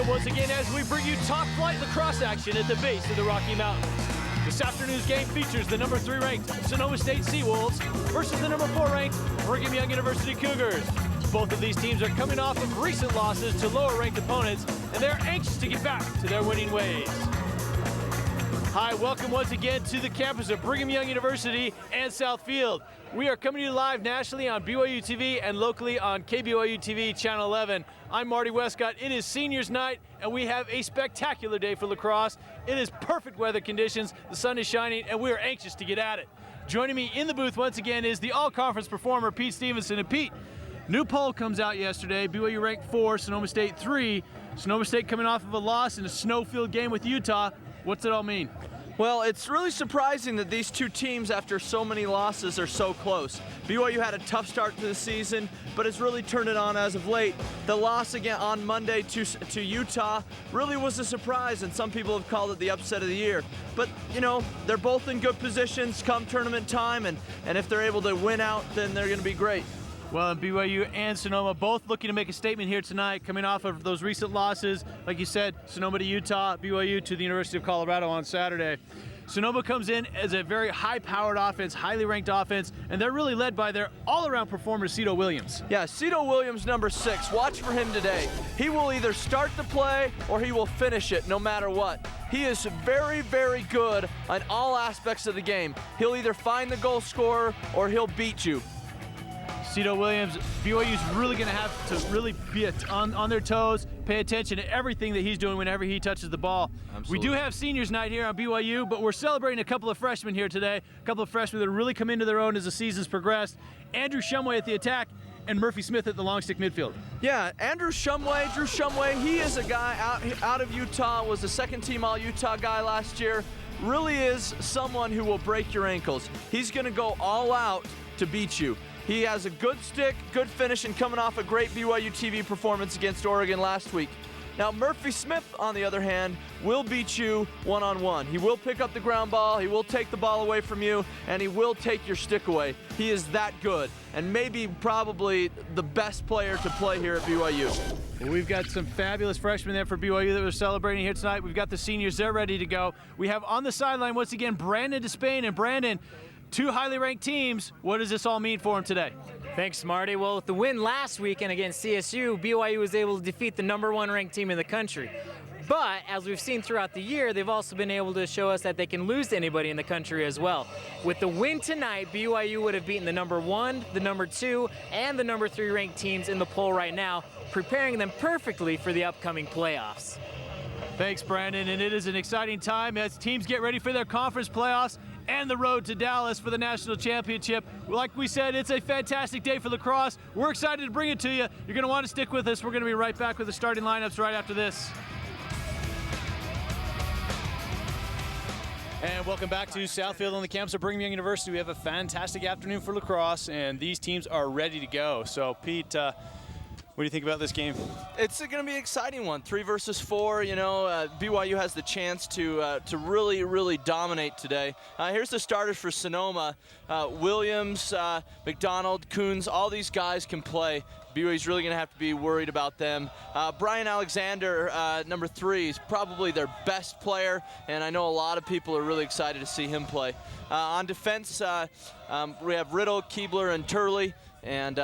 welcome once again as we bring you top flight lacrosse action at the base of the Rocky Mountains. This afternoon's game features the number 3 ranked Sonoma State Seawolves versus the number 4 ranked Brigham Young University Cougars. Both of these teams are coming off of recent losses to lower ranked opponents, and they're anxious to get back to their winning ways. Hi, welcome once again to the campus of Brigham Young University and Southfield. We are coming to you live nationally on BYU TV and locally on KBYU TV Channel 11. I'm Marty Westcott. It is seniors night and we have a spectacular day for lacrosse. It is perfect weather conditions, the sun is shining, and we are anxious to get at it. Joining me in the booth once again is the all-conference performer Pete Stevenson. And Pete, new poll comes out yesterday. BYU ranked 4, Sonoma State 3. Sonoma State coming off of a loss in a snow-filled game with Utah. What's it all mean? Well, it's really surprising that these two teams, after so many losses, are so close. BYU had a tough start to the season, but has really turned it on as of late. The loss again on Monday to Utah really was a surprise, and some people have called it the upset of the year. But, you know, they're both in good positions come tournament time, and if they're able to win out, then they're going to be great. Well, and BYU and Sonoma both looking to make a statement here tonight, coming off of those recent losses. Like you said, Sonoma to Utah, BYU to the University of Colorado on Saturday. Sonoma comes in as a very high-powered offense, highly ranked offense, and they're really led by their all-around performer, Cito Williams. Yeah, Cito Williams, number 6. Watch for him today. He will either start the play or he will finish it, no matter what. He is very, very good on all aspects of the game. He'll either find the goal scorer or he'll beat you. Cito Williams, BYU's really going to have to really be on their toes, pay attention to everything that he's doing whenever he touches the ball. Absolutely. We do have seniors night here on BYU, but we're celebrating a couple of freshmen here today, a couple of freshmen that really come into their own as the season's progressed. Andrew Shumway at the attack and Murphy Smith at the long stick midfield. Yeah, Drew Shumway, he is a guy out of Utah, was a second-team All-Utah guy last year. Really is someone who will break your ankles. He's going to go all out to beat you. He has a good stick, good finish, and coming off a great BYU TV performance against Oregon last week. Now, Murphy Smith, on the other hand, will beat you one-on-one. He will pick up the ground ball, he will take the ball away from you, and he will take your stick away. He is that good, and maybe probably the best player to play here at BYU. Well, we've got some fabulous freshmen there for BYU that we're celebrating here tonight. We've got the seniors, they're ready to go. We have on the sideline, once again, Brandon Despain. And Brandon, two highly ranked teams. What does this all mean for them today? Thanks, Marty. Well, with the win last weekend against CSU, BYU was able to defeat the number 1 ranked team in the country. But as we've seen throughout the year, they've also been able to show us that they can lose to anybody in the country as well. With the win tonight, BYU would have beaten the number 1, the number 2, and the number 3 ranked teams in the poll right now, preparing them perfectly for the upcoming playoffs. Thanks, Brandon, and it is an exciting time as teams get ready for their conference playoffs and the road to Dallas for the national championship. Like we said, it's a fantastic day for lacrosse. We're excited to bring it to you. You're going to want to stick with us. We're going to be right back with the starting lineups right after this. And welcome back to Southfield on the campus of Brigham Young University. We have a fantastic afternoon for lacrosse, and these teams are ready to go. So, Pete, what do you think about this game? It's going to be an exciting one, 3 versus 4. You know, BYU has the chance to really, really dominate today. Here's the starters for Sonoma. Williams, McDonald, Coons, all these guys can play. BYU's really going to have to be worried about them. Brian Alexander, number 3, is probably their best player, and I know a lot of people are really excited to see him play. On defense, we have Riddle, Keebler, and Turley, and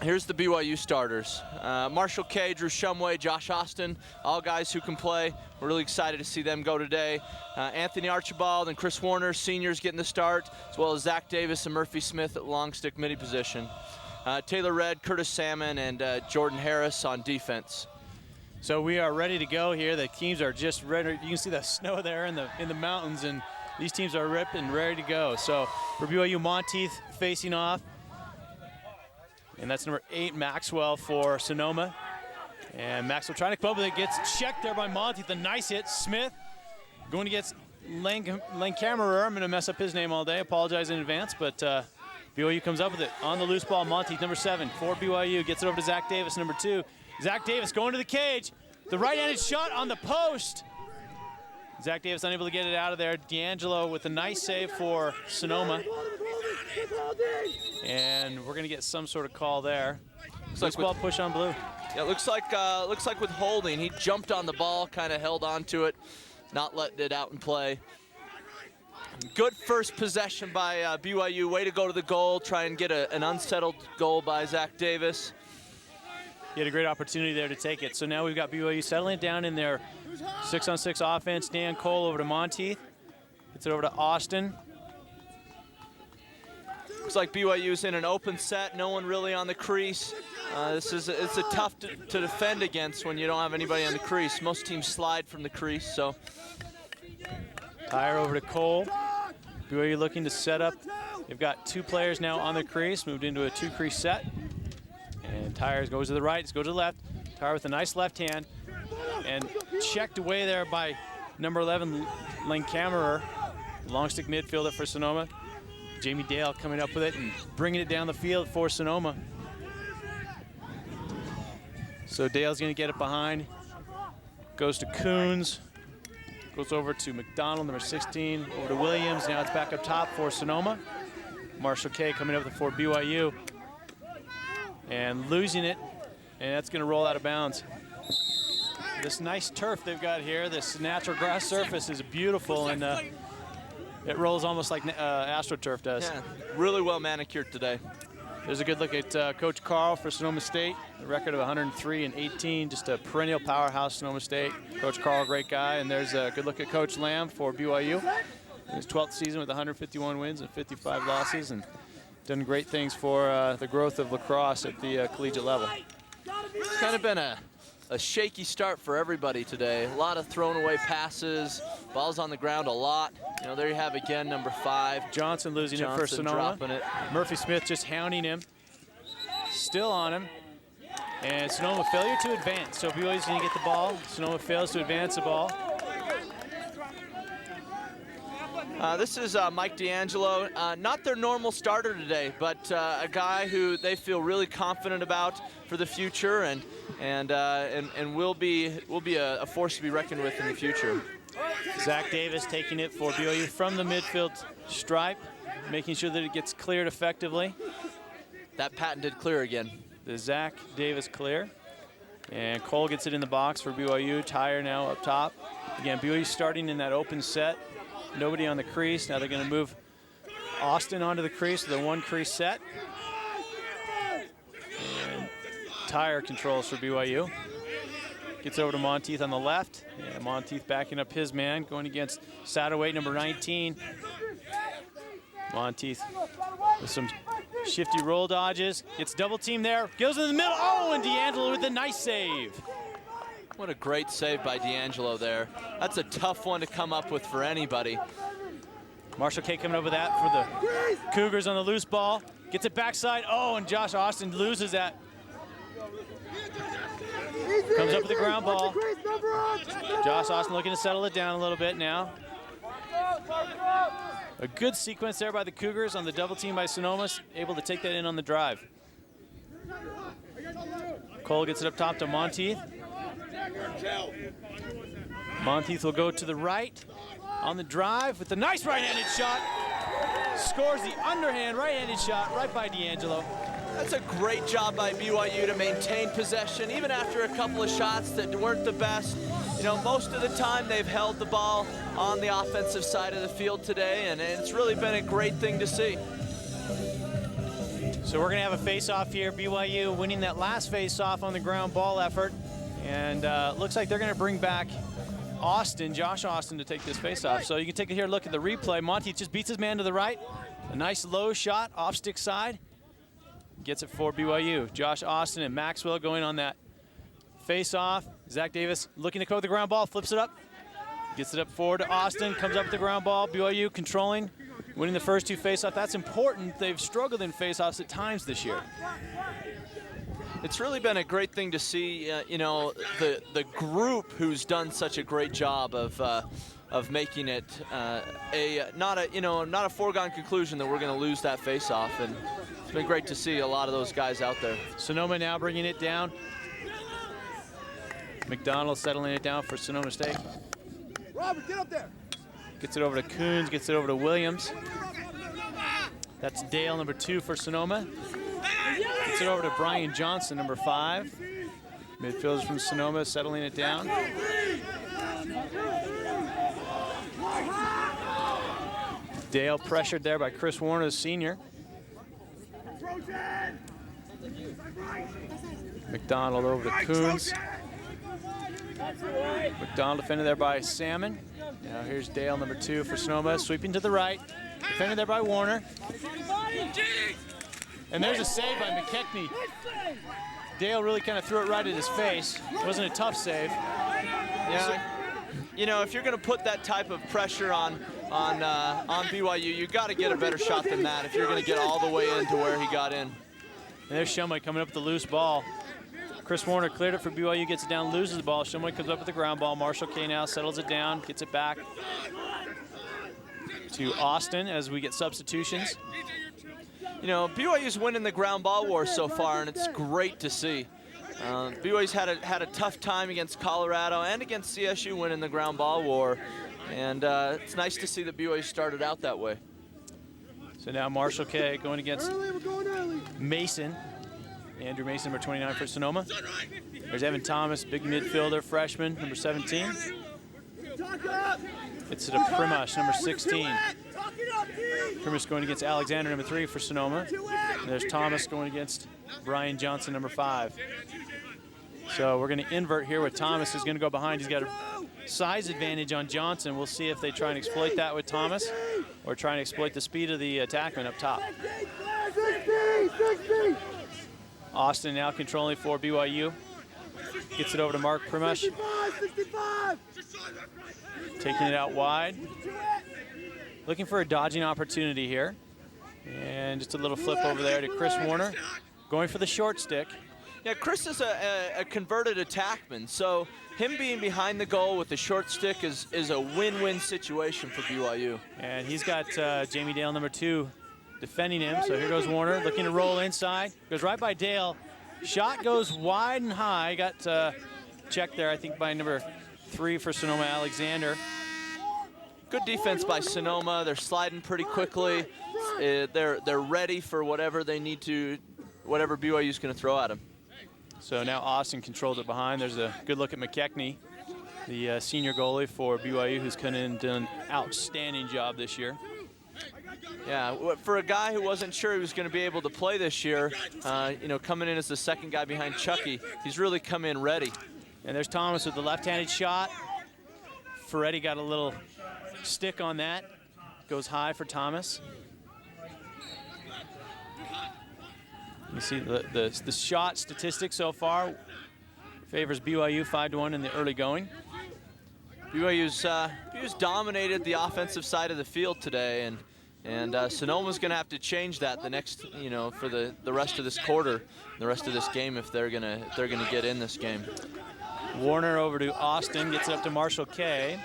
here's the BYU starters. Marshall Kay, Drew Shumway, Josh Austin, all guys who can play. We're really excited to see them go today. Anthony Archibald and Chris Warner, seniors, getting the start, as well as Zach Davis and Murphy Smith at long stick midi position. Taylor Redd, Curtis Salmon, and Jordan Harris on defense. So we are ready to go here. The teams are just ready. You can see the snow there in the mountains, and these teams are ripped and ready to go. So for BYU, Monteith facing off. And that's number 8, Maxwell for Sonoma. And Maxwell trying to come up with it, gets checked there by Monteith. A nice hit. Smith going against Langkammerer. I'm going to mess up his name all day. Apologize in advance, but BYU comes up with it. On the loose ball, Monteith, number 7 for BYU. Gets it over to Zach Davis, number 2. Zach Davis going to the cage. The right-handed shot on the post. Zach Davis unable to get it out of there. D'Angelo with a nice save for Sonoma. And we're going to get some sort of call there. Loose ball push on blue. Yeah, looks like with holding, he jumped on the ball, kind of held on to it, not letting it out and play. Good first possession by BYU. Way to go to the goal, try and get an unsettled goal by Zach Davis. He had a great opportunity there to take it. So now we've got BYU settling down in their 6-on-6 offense. Dan Cole over to Monteith. Gets it over to Austin. Looks like BYU's in an open set, no one really on the crease. It's a tough to defend against when you don't have anybody on the crease. Most teams slide from the crease, so. Tyre over to Cole. BYU looking to set up. They've got 2 players now on the crease, moved into a 2-crease set. And Tyre goes to the right, goes to the left. Tyre with a nice left hand. And checked away there by number 11, Lane Kammerer, long stick midfielder for Sonoma. Jamie Dale coming up with it and bringing it down the field for Sonoma. So Dale's gonna get it behind. Goes to Coons. Goes over to McDonald, number 16, over to Williams. Now it's back up top for Sonoma. Marshall Kay coming up for BYU. And losing it, and that's gonna roll out of bounds. This nice turf they've got here, this natural grass surface is beautiful, and it rolls almost like AstroTurf does. Yeah, really well manicured today. There's a good look at Coach Carl for Sonoma State. A record of 103-18, just a perennial powerhouse, Sonoma State. Coach Carl, great guy. And there's a good look at Coach Lamb for BYU. His 12th season with 151 wins and 55 losses, and done great things for the growth of lacrosse at the collegiate level. It's kind of been a shaky start for everybody today. A lot of thrown away passes, balls on the ground a lot. You know, there you have again, number 5. Johnson losing it for Sonoma. Dropping it. Murphy Smith just hounding him. Still on him. And Sonoma failure to advance. So BYU's gonna get the ball. Sonoma fails to advance the ball. This is Mike D'Angelo, not their normal starter today, but a guy who they feel really confident about for the future, and will be a force to be reckoned with in the future. Zach Davis taking it for BYU from the midfield stripe, making sure that it gets cleared effectively. That patented clear again. The Zach Davis clear. And Cole gets it in the box for BYU. Tyre now up top. Again, BYU starting in that open set. Nobody on the crease. Now they're going to move Austin onto the crease with a 1-crease set. And Tyre controls for BYU. Gets over to Monteith on the left. Yeah, Monteith backing up his man, going against Satterweight, number 19. Monteith with some shifty roll dodges. Gets double team there. Goes in the middle. Oh, and D'Angelo with a nice save. What a great save by D'Angelo there. That's a tough one to come up with for anybody. Marshall Kay coming over that for the Cougars on the loose ball. Gets it backside. Oh, and Josh Austin loses that. Comes up with the ground ball. Josh Austin looking to settle it down a little bit now. A good sequence there by the Cougars on the double team by Sonoma, able to take that in on the drive. Cole gets it up top to Monteith. Monteith will go to the right on the drive with a nice right-handed shot. Scores the underhand right-handed shot right by D'Angelo. That's a great job by BYU to maintain possession, even after a couple of shots that weren't the best. You know, most of the time they've held the ball on the offensive side of the field today, and it's really been a great thing to see. So we're gonna have a face-off here. BYU winning that last face-off on the ground ball effort. And looks like they're gonna bring back Josh Austin to take this face-off. So you can take a look at the replay. Monteith just beats his man to the right. A nice low shot off stick side. Gets it for BYU. Josh Austin and Maxwell going on that face-off. Zach Davis looking to cover the ground ball, flips it up. Gets it up forward to Austin, comes up with the ground ball. BYU controlling, winning the first 2 face-offs. That's important. They've struggled in face-offs at times this year. It's really been a great thing to see, you know, the group who's done such a great job of making it not a foregone conclusion that we're going to lose that face-off, and it's been great to see a lot of those guys out there. Sonoma now bringing it down. McDonald settling it down for Sonoma State. Robert, get up there. Gets it over to Coons, gets it over to Williams. That's Dale, number 2 for Sonoma. Gets it over to Brian Johnson, number 5. Midfielders from Sonoma settling it down. Dale pressured there by Chris Warner, the senior. McDonald over to Coons. McDonald defended there by Salmon. Now here's Dale, number 2 for Sonoma, sweeping to the right. Defended there by Warner. And there's a save by McKechnie. Dale really kind of threw it right at his face. It wasn't a tough save. Yeah, you know, if you're going to put that type of pressure on BYU, you got to get a better shot than that if you're going to get all the way into where he got in. And there's Shumway coming up with the loose ball. Chris Warner cleared it for BYU, gets it down, loses the ball. Shumway comes up with the ground ball. Marshall K now settles it down, gets it back to Austin as we get substitutions. You know, BYU's winning the ground ball war so far, and it's great to see. BYU's had a tough time against Colorado and against CSU winning the ground ball war, and it's nice to see that BYU started out that way. So now Marshall K going against Mason. Andrew Mason, number 29 for Sonoma. There's Evan Thomas, big midfielder, freshman, number 17. It's to Primash, number 16. Primash going against Alexander, number 3 for Sonoma. And there's Thomas going against Brian Johnson, number 5. So we're going to invert here with Thomas, who's going to go behind. He's got a size advantage on Johnson. We'll see if they try and exploit that with Thomas or try and exploit the speed of the attackman up top. Austin now controlling for BYU. Gets it over to Mark Primash. Taking it out wide. Looking for a dodging opportunity here. And just a little flip over there to Chris Warner. Going for the short stick. Yeah, Chris is a converted attackman, so him being behind the goal with the short stick is a win-win situation for BYU. And he's got Jamie Dale, number 2, defending him. So here goes Warner, looking to roll inside. Goes right by Dale. Shot goes wide and high. Got checked there, I think, by number 3 for Sonoma, Alexander. Good defense by Sonoma. They're sliding pretty quickly. They're ready for whatever they need to, whatever BYU's going to throw at them. So now Austin controls it behind. There's a good look at McKechnie, the senior goalie for BYU, who's come in and done an outstanding job this year. Yeah, for a guy who wasn't sure he was going to be able to play this year, you know, coming in as the second guy behind Chucky, he's really come in ready. And there's Thomas with the left-handed shot. Ferretti got a little stick on that. Goes high for Thomas. You see the shot statistics so far favors BYU 5-1 in the early going. BYU's dominated the offensive side of the field today, and Sonoma's going to have to change that the next, you know, for the rest of this quarter, the rest of this game if they're gonna get in this game. Warner over to Austin, gets it up to Marshall K.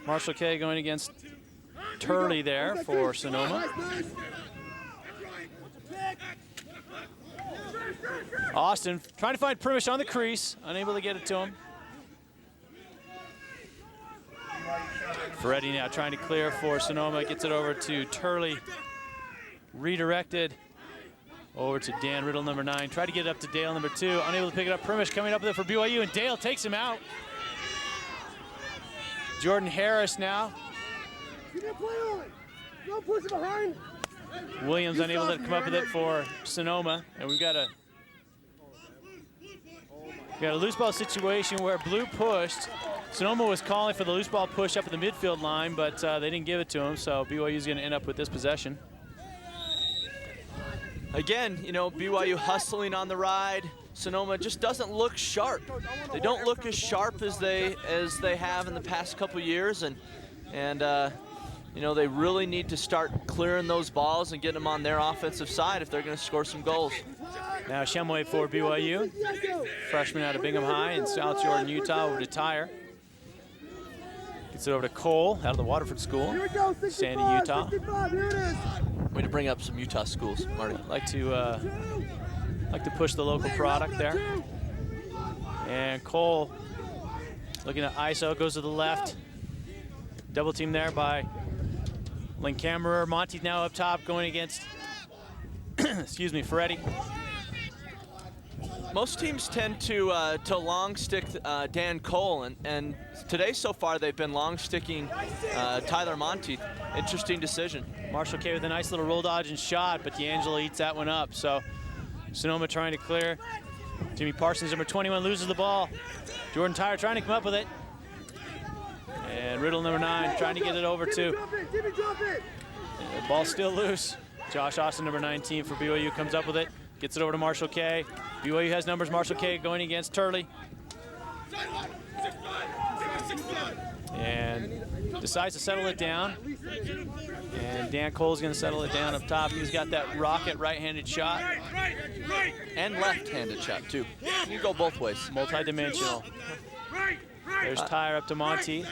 Marshall K going against Turley there for Sonoma. Austin trying to find Primash on the crease, unable to get it to him. Ferretti now trying to clear for Sonoma, gets it over to Turley. Redirected over to Dan Riddle, number 9. Tried to get it up to Dale, number 2. Unable to pick it up. Primash coming up with it for BYU, and Dale takes him out. Jordan Harris now. Williams unable to come up with it for Sonoma, and we've got a loose ball situation where Blue pushed. Sonoma was calling for the loose ball push up at the midfield line, but they didn't give it to him, so BYU is going to end up with this possession. Again, you know, BYU hustling on the ride. Sonoma just doesn't look sharp. They don't look as sharp as they have in the past couple years, and you know, they really need to start clearing those balls and getting them on their offensive side if they're going to score some goals. Now Shumway for BYU, freshman out of Bingham High in South Jordan, Utah, over to Tyre. Gets it over to Cole out of the Waterford School, Sandy, Utah. Way to bring up some Utah schools, Marty. Like to push the local product there. And Cole looking at ISO, goes to the left. Double team there by Linkhammerer. Monty now up top going against, excuse me, Ferretti. Most teams tend to long stick Dan Cole, and today so far they've been long sticking Tyler Monteith. Interesting decision. Marshall K with a nice little roll dodge and shot, but D'Angelo eats that one up. So Sonoma trying to clear. Jimmy Parsons, number 21, loses the ball. Jordan Tyre trying to come up with it. And Riddle, number 9, trying to get it over to. The ball's still loose. Josh Austin, number 19 for BYU, comes up with it. Gets it over to Marshall K. BYU has numbers. Marshall K going against Turley. And decides to settle it down. And Dan Cole's going to settle it down up top. He's got that rocket right-handed shot. And left-handed shot, too. You can go both ways. Multi-dimensional. There's Tyre up to Monteith.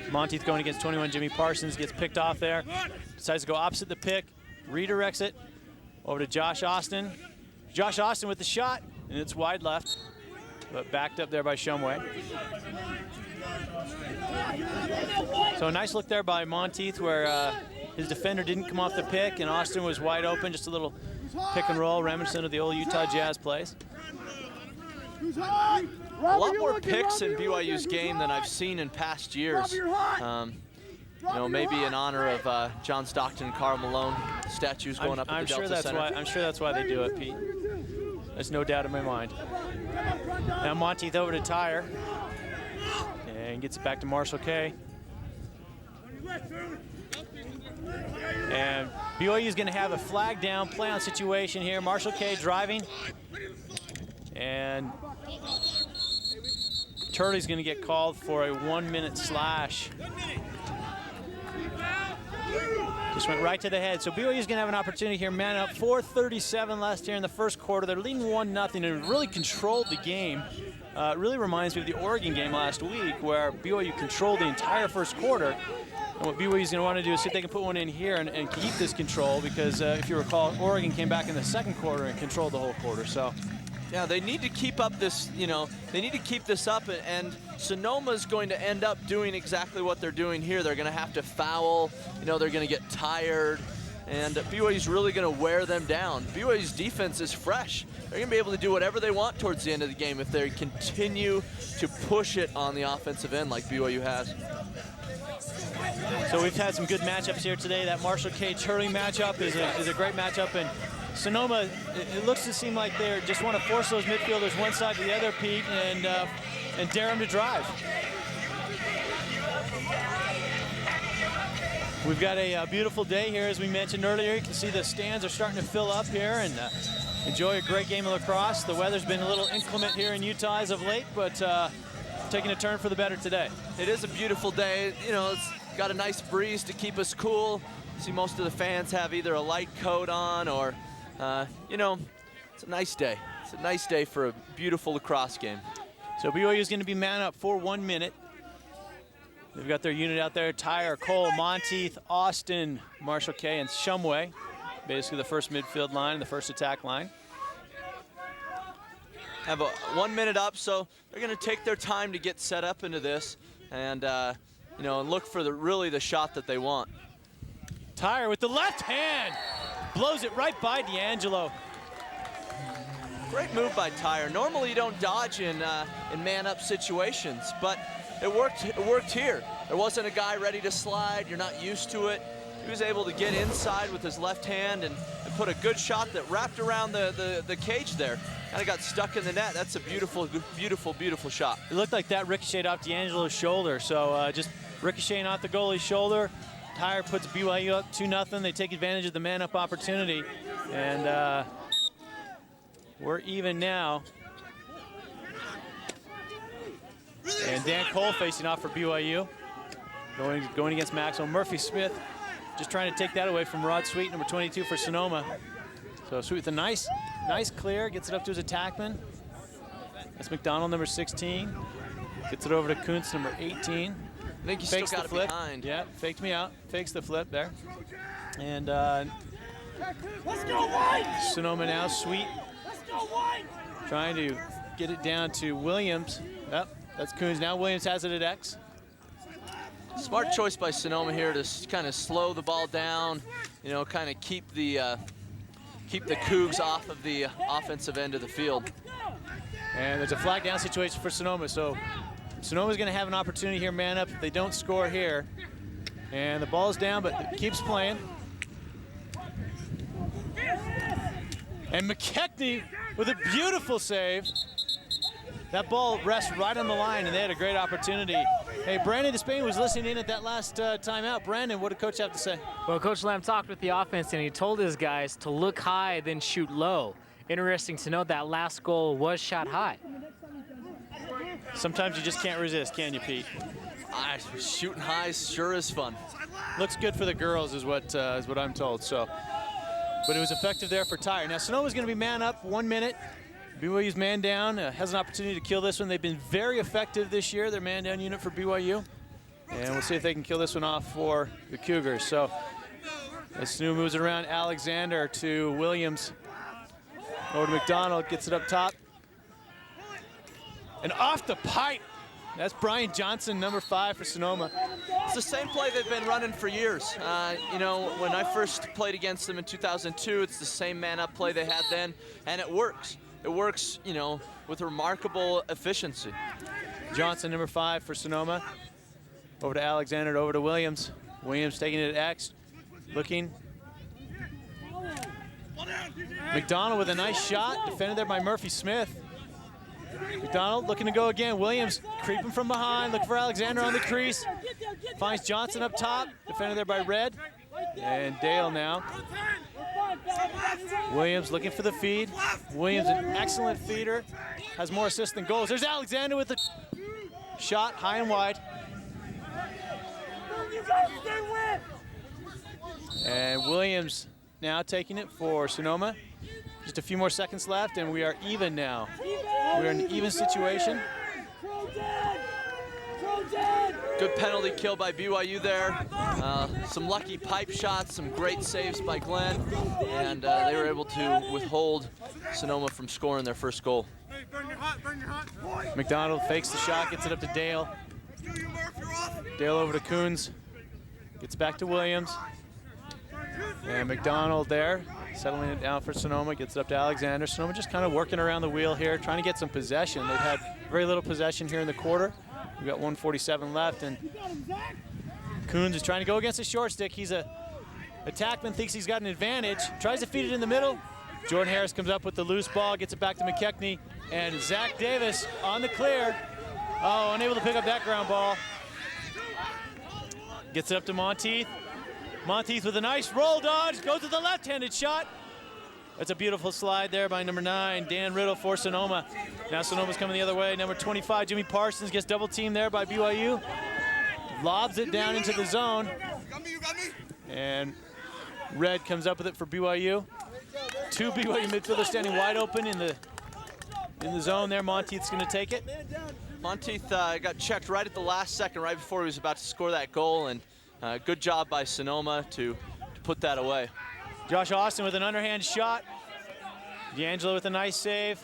Monteith going against 21, Jimmy Parsons, gets picked off there. Decides to go opposite the pick, redirects it over to Josh Austin. Josh Austin with the shot, and it's wide left, but backed up there by Shumway. So a nice look there by Monteith where his defender didn't come off the pick, and Austin was wide open, just a little pick and roll, reminiscent of the old Utah Jazz plays. A lot more picks in BYU's game than I've seen in past years. You know, maybe in honor of John Stockton and Karl Malone statues going up at the Delta Center. I'm sure that's why they do it, Pete. There's no doubt in my mind. Now Monteith over to Tyre. And gets it back to Marshall K. And BYU is going to have a flag down play on situation here. Marshall K driving. And Turley's going to get called for a 1-minute slash. Just went right to the head. So BYU's going to have an opportunity here. Man up, 4:37 left here in the first quarter. They're leading 1-0 and really controlled the game. It really reminds me of the Oregon game last week where BYU controlled the entire first quarter. And what BYU's going to want to do is see if they can put one in here and keep this control, because if you recall, Oregon came back in the second quarter and controlled the whole quarter. So. Yeah, they need to keep up this, you know, they need to keep this up, and Sonoma's going to end up doing exactly what they're doing here. They're going to have to foul, you know, they're going to get tired, and BYU's really going to wear them down. BYU's defense is fresh. They're going to be able to do whatever they want towards the end of the game if they continue to push it on the offensive end like BYU has. So we've had some good matchups here today. That Marshall K. Turley matchup is a great matchup, and Sonoma, it looks to seem like they just want to force those midfielders one side to the other, Pete, and dare them to drive. We've got a beautiful day here, as we mentioned earlier. You can see the stands are starting to fill up here, and enjoy a great game of lacrosse. The weather's been a little inclement here in Utah as of late, but taking a turn for the better today. It is a beautiful day. You know, it's got a nice breeze to keep us cool. See, most of the fans have either a light coat on or you know, it's a nice day. It's a nice day for a beautiful lacrosse game. So BYU is going to be man up for 1 minute. They've got their unit out there: Tyre, Cole, Monteith, Austin, Marshall K, and Shumway. Basically the first midfield line, the first attack line. Have a 1 minute up, so they're going to take their time to get set up into this, and you know, and look for really the shot that they want. Tyre with the left hand. Blows it right by D'Angelo. Great move by Tyre. Normally you don't dodge in man-up situations, but it worked here. There wasn't a guy ready to slide. You're not used to it. He was able to get inside with his left hand and put a good shot that wrapped around the cage there. Kind of got stuck in the net. That's a beautiful, beautiful, beautiful shot. It looked like that ricocheted off D'Angelo's shoulder, so just ricocheting off the goalie's shoulder. Tyre puts BYU up 2-0. They take advantage of the man-up opportunity, and we're even now. And Dan Cole facing off for BYU, going against Maxwell. Murphy Smith just trying to take that away from Rod Sweet, number 22 for Sonoma. So Sweet with a nice clear, gets it up to his attackman. That's McDonald, number 16. Gets it over to Kuntz, number 18. I think he's Fakes still got the flip. behind. Yeah, faked me out. Fakes the flip there. And Sonoma now, Sweet. Trying to get it down to Williams. Yep, that's Coons. Now Williams has it at X. Smart choice by Sonoma here to kind of slow the ball down, you know, kind of keep the Cougs off of the offensive end of the field. And there's a flag down situation for Sonoma, so Sonoma's going to have an opportunity here, man up, if they don't score here. And the ball's down, but it keeps playing. And McKechnie with a beautiful save. That ball rests right on the line, and they had a great opportunity. Hey, Brandon Despain was listening in at that last timeout. Brandon, what did Coach have to say? Well, Coach Lamb talked with the offense, and he told his guys to look high, then shoot low. Interesting to note that last goal was shot high. Sometimes you just can't resist, can you, Pete? Shooting high sure is fun. Looks good for the girls is what I'm told. So, but it was effective there for Tyre. Now Sonoma's going to be man up 1 minute. BYU's man down, has an opportunity to kill this one. They've been very effective this year, their man down unit for BYU. And we'll see if they can kill this one off for the Cougars. So as Sanu moves it around, Alexander to Williams. Over to McDonald, gets it up top. And off the pipe. That's Brian Johnson, number 5 for Sonoma. It's the same play they've been running for years. You know, when I first played against them in 2002, it's the same man-up play they had then, and it works. It works, you know, with remarkable efficiency. Johnson, number 5 for Sonoma. Over to Alexander, over to Williams. Williams taking it at X, looking. McDonald with a nice shot, defended there by Murphy Smith. McDonald looking to go again. Williams creeping from behind, looking for Alexander on the crease. Finds Johnson up top, defended there by Red. And Dale now. Williams looking for the feed. Williams, an excellent feeder, has more assists than goals. There's Alexander with the shot, high and wide. And Williams now taking it for Sonoma. Just a few more seconds left, and we are even now. We're in an even situation. Good penalty kill by BYU there. Some lucky pipe shots, some great saves by Glenn, and they were able to withhold Sonoma from scoring their first goal. McDonald fakes the shot, gets it up to Dale. Dale over to Coons. Gets back to Williams. And McDonald there, settling it down for Sonoma, gets it up to Alexander. Sonoma just kind of working around the wheel here, trying to get some possession. They've had very little possession here in the quarter. We've got 1:47 left, and Coons is trying to go against the short stick. He's a attackman, thinks he's got an advantage, tries to feed it in the middle. Jordan Harris comes up with the loose ball, gets it back to McKechnie, and Zach Davis on the clear. Oh, unable to pick up that ground ball. Gets it up to Monteith. Monteith with a nice roll dodge, goes to the left-handed shot. That's a beautiful slide there by number 9, Dan Riddle for Sonoma. Now Sonoma's coming the other way. Number 25, Jimmy Parsons, gets double teamed there by BYU. Lobs it down into the zone. And Red comes up with it for BYU. 2 BYU midfielders standing wide open in the zone there. Monteith's gonna take it. Monteith got checked right at the last second, right before he was about to score that goal, and good job by Sonoma to put that away. Josh Austin with an underhand shot. D'Angelo with a nice save.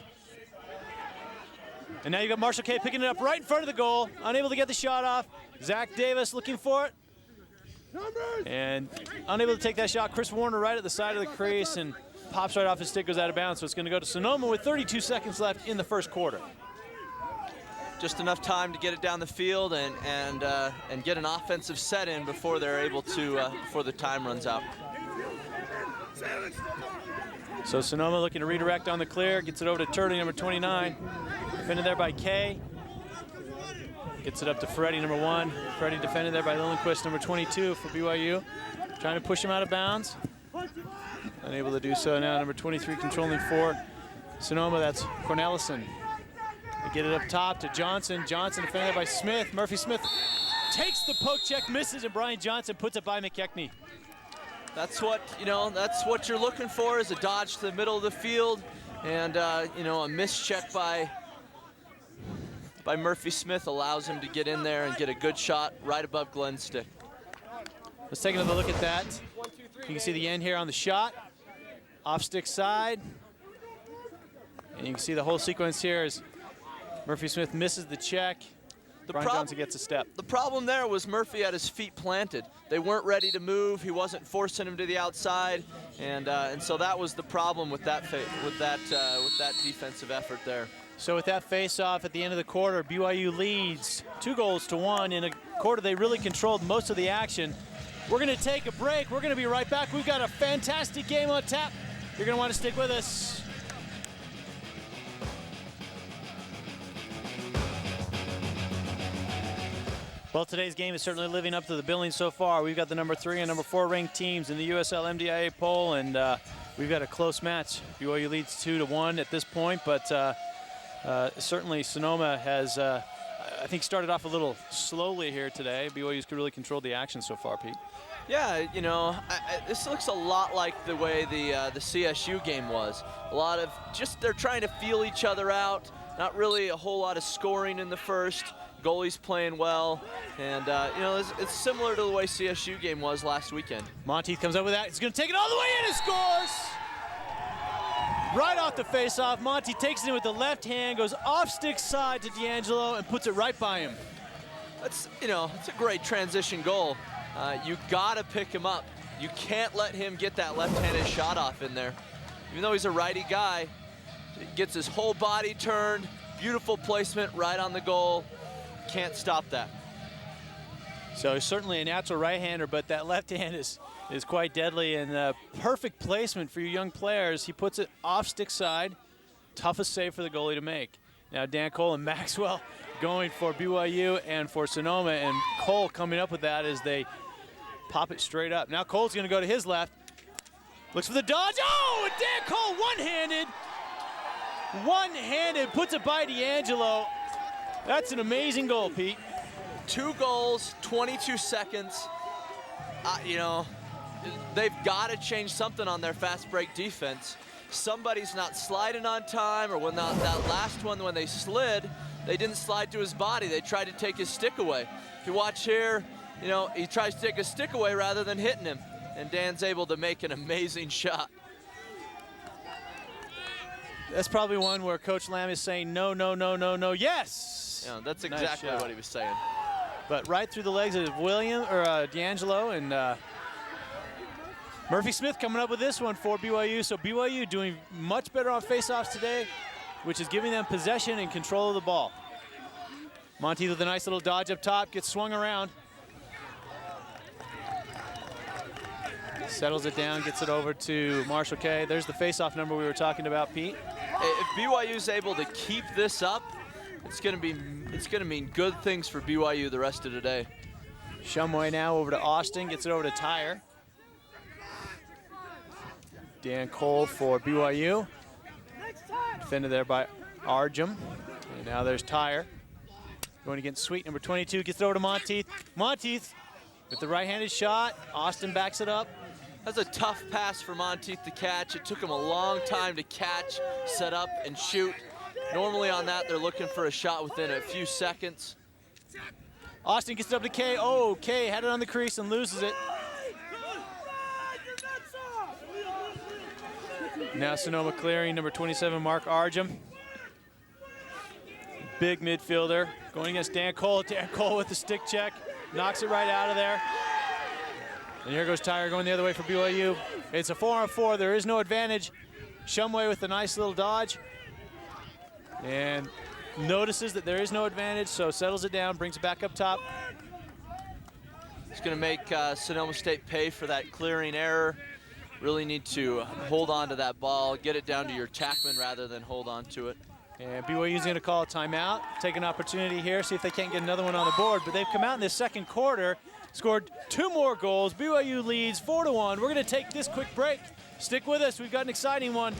And now you got Marshall Kay picking it up right in front of the goal, unable to get the shot off. Zach Davis looking for it. And unable to take that shot. Chris Warner right at the side of the crease and pops right off his stick, goes out of bounds. So it's going to go to Sonoma with 32 seconds left in the first quarter. Just enough time to get it down the field and get an offensive set in before they're able to before the time runs out. So Sonoma looking to redirect on the clear, gets it over to Turley, number 29. Defended there by Kay. Gets it up to Freddie, number 1. Freddie defended there by Lillenquist, number 22 for BYU. Trying to push him out of bounds. Unable to do so now, number 23 controlling for Sonoma, that's Cornelison. They get it up top to Johnson. Johnson defended by Smith. Murphy Smith takes the poke check, misses, and Brian Johnson puts it by McKechnie. That's what, you know, that's what you're looking for, is a dodge to the middle of the field, and you know, a mischeck by Murphy Smith allows him to get in there and get a good shot right above Glenn's stick. Let's take another look at that. You can see the end here on the shot. Off stick side. And you can see the whole sequence here as Murphy Smith misses the check. Brian Johnson gets a step. The problem there was Murphy had his feet planted. They weren't ready to move. He wasn't forcing him to the outside, and so that was the problem with that defensive effort there. So with that face-off at the end of the quarter, BYU leads 2-1 in a quarter they really controlled most of the action. We're going to take a break. We're going to be right back. We've got a fantastic game on tap. You're going to want to stick with us. Well, today's game is certainly living up to the billing so far. We've got the number 3 and number 4 ranked teams in the USL MDIA poll, and we've got a close match. BYU leads 2-1 at this point, but certainly Sonoma has, I think, started off a little slowly here today. BYU's really controlled the action so far, Pete. Yeah, you know, this looks a lot like the way the CSU game was. A lot of they're trying to feel each other out. Not really a whole lot of scoring in the first. Goalie's playing well, and you know, it's similar to the way CSU game was last weekend. Monteith comes up with that. He's going to take it all the way in and scores! Right off the face-off, Monteith takes it in with the left hand, goes off stick side to D'Angelo, and puts it right by him. That's, you know, it's a great transition goal. You got to pick him up. You can't let him get that left-handed shot off in there. Even though he's a righty guy, he gets his whole body turned, beautiful placement right on the goal. Can't stop that. So he's certainly a natural right-hander, but that left hand is quite deadly, and perfect placement for you young players. He puts it off stick side. Toughest save for the goalie to make. Now Dan Cole and Maxwell going for BYU and for Sonoma, and Cole coming up with that as they pop it straight up. Now Cole's going to go to his left. Looks for the dodge. Oh, and Dan Cole one-handed. One-handed, puts it by D'Angelo. That's an amazing goal, Pete. 2 goals, 22 seconds. You know, they've got to change something on their fast break defense. Somebody's not sliding on time, or when that last one, when they slid, they didn't slide to his body. They tried to take his stick away. If you watch here, you know, he tries to take his stick away rather than hitting him, and Dan's able to make an amazing shot. That's probably one where Coach Lamb is saying, no, no, no, no, no, yes! Yeah, that's exactly what he was saying. But right through the legs of D'Angelo, and Murphy Smith coming up with this one for BYU. So BYU doing much better on faceoffs today, which is giving them possession and control of the ball. Monteith with a nice little dodge up top, gets swung around. Settles it down, gets it over to Marshall Kay. There's the faceoff number we were talking about, Pete. If BYU's able to keep this up, it's going to mean good things for BYU the rest of the day. Shumway now over to Austin, gets it over to Tyre. Dan Cole for BYU. Defended there by Arjum. And now there's Tyre. Going against Sweet, number 22, gets it over to Monteith. Monteith with the right-handed shot. Austin backs it up. That's a tough pass for Monteith to catch. It took him a long time to catch, set up, and shoot. Normally on that, they're looking for a shot within a few seconds. Austin gets it up to Kay. Oh, Kay had it on the crease and loses it. Now Sonoma clearing, number 27, Mark Arjum. Big midfielder going against Dan Cole. Dan Cole with the stick check, knocks it right out of there. And here goes Tyre going the other way for BYU. It's a 4-on-4, there is no advantage. Shumway with a nice little dodge. And notices that there is no advantage, so settles it down, brings it back up top. It's going to make Sonoma State pay for that clearing error. Really need to hold on to that ball, get it down to your tackman rather than hold on to it. And BYU's going to call a timeout, take an opportunity here, see if they can't get another one on the board. But they've come out in this second quarter, scored 2 more goals. BYU leads 4-1. We're going to take this quick break. Stick with us. We've got an exciting one.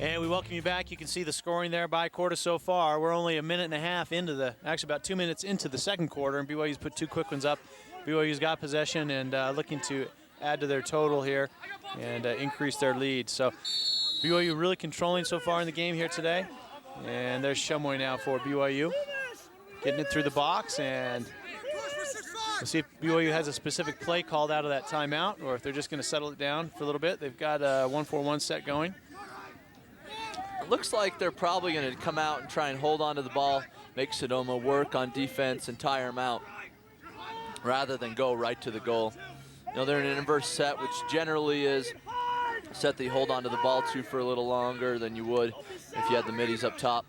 And we welcome you back. You can see the scoring there by quarter so far. We're only a minute and a half into actually about 2 minutes into the second quarter, and BYU's put 2 quick ones up. BYU's got possession and looking to add to their total here and increase their lead. So BYU really controlling so far in the game here today. And there's Shumway now for BYU. Getting it through the box, and we'll see if BYU has a specific play called out of that timeout or if they're just going to settle it down for a little bit. They've got a 1-4-1 set going. It looks like they're probably going to come out and try and hold on to the ball, make Sonoma work on defense and tire them out, rather than go right to the goal. You know, they're in an inverse set, which generally is a set that you hold on to the ball to for a little longer than you would if you had the middies up top.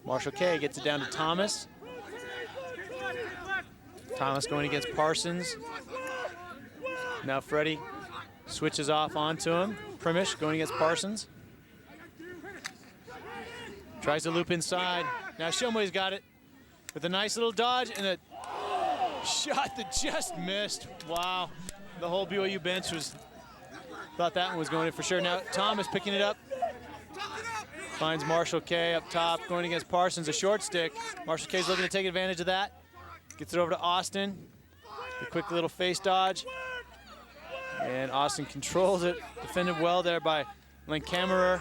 Marshall Kay gets it down to Thomas. Thomas going against Parsons. Now Freddie switches off onto him. Primish going against Parsons. Tries to loop inside. Now Shumway's got it with a nice little dodge and a shot that just missed. Wow. The whole BYU bench thought that one was going in for sure. Now Thomas picking it up. Finds Marshall Kay up top, going against Parsons, a short stick. Marshall Kay's looking to take advantage of that. Gets it over to Austin. A quick little face dodge. And Austin controls it. Defended well there by Lancamerer.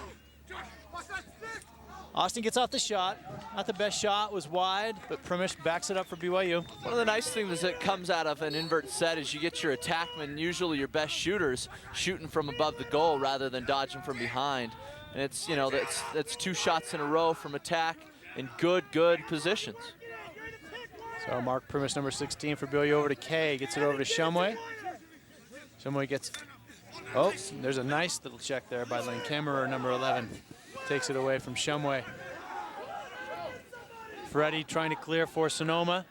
Austin gets off the shot. Not the best shot, was wide, but Primish backs it up for BYU. One of the nice things that comes out of an invert set is you get your attackmen, usually your best shooters, shooting from above the goal rather than dodging from behind. And it's, you know, that's 2 shots in a row from attack in good positions. So Mark Primish, number 16 for BYU, over to Kay. Gets it over to Shumway. Shumway gets, oh, there's a nice little check there by Lancamerer, number 11. Takes it away from Shumway. Freddie trying to clear for Sonoma.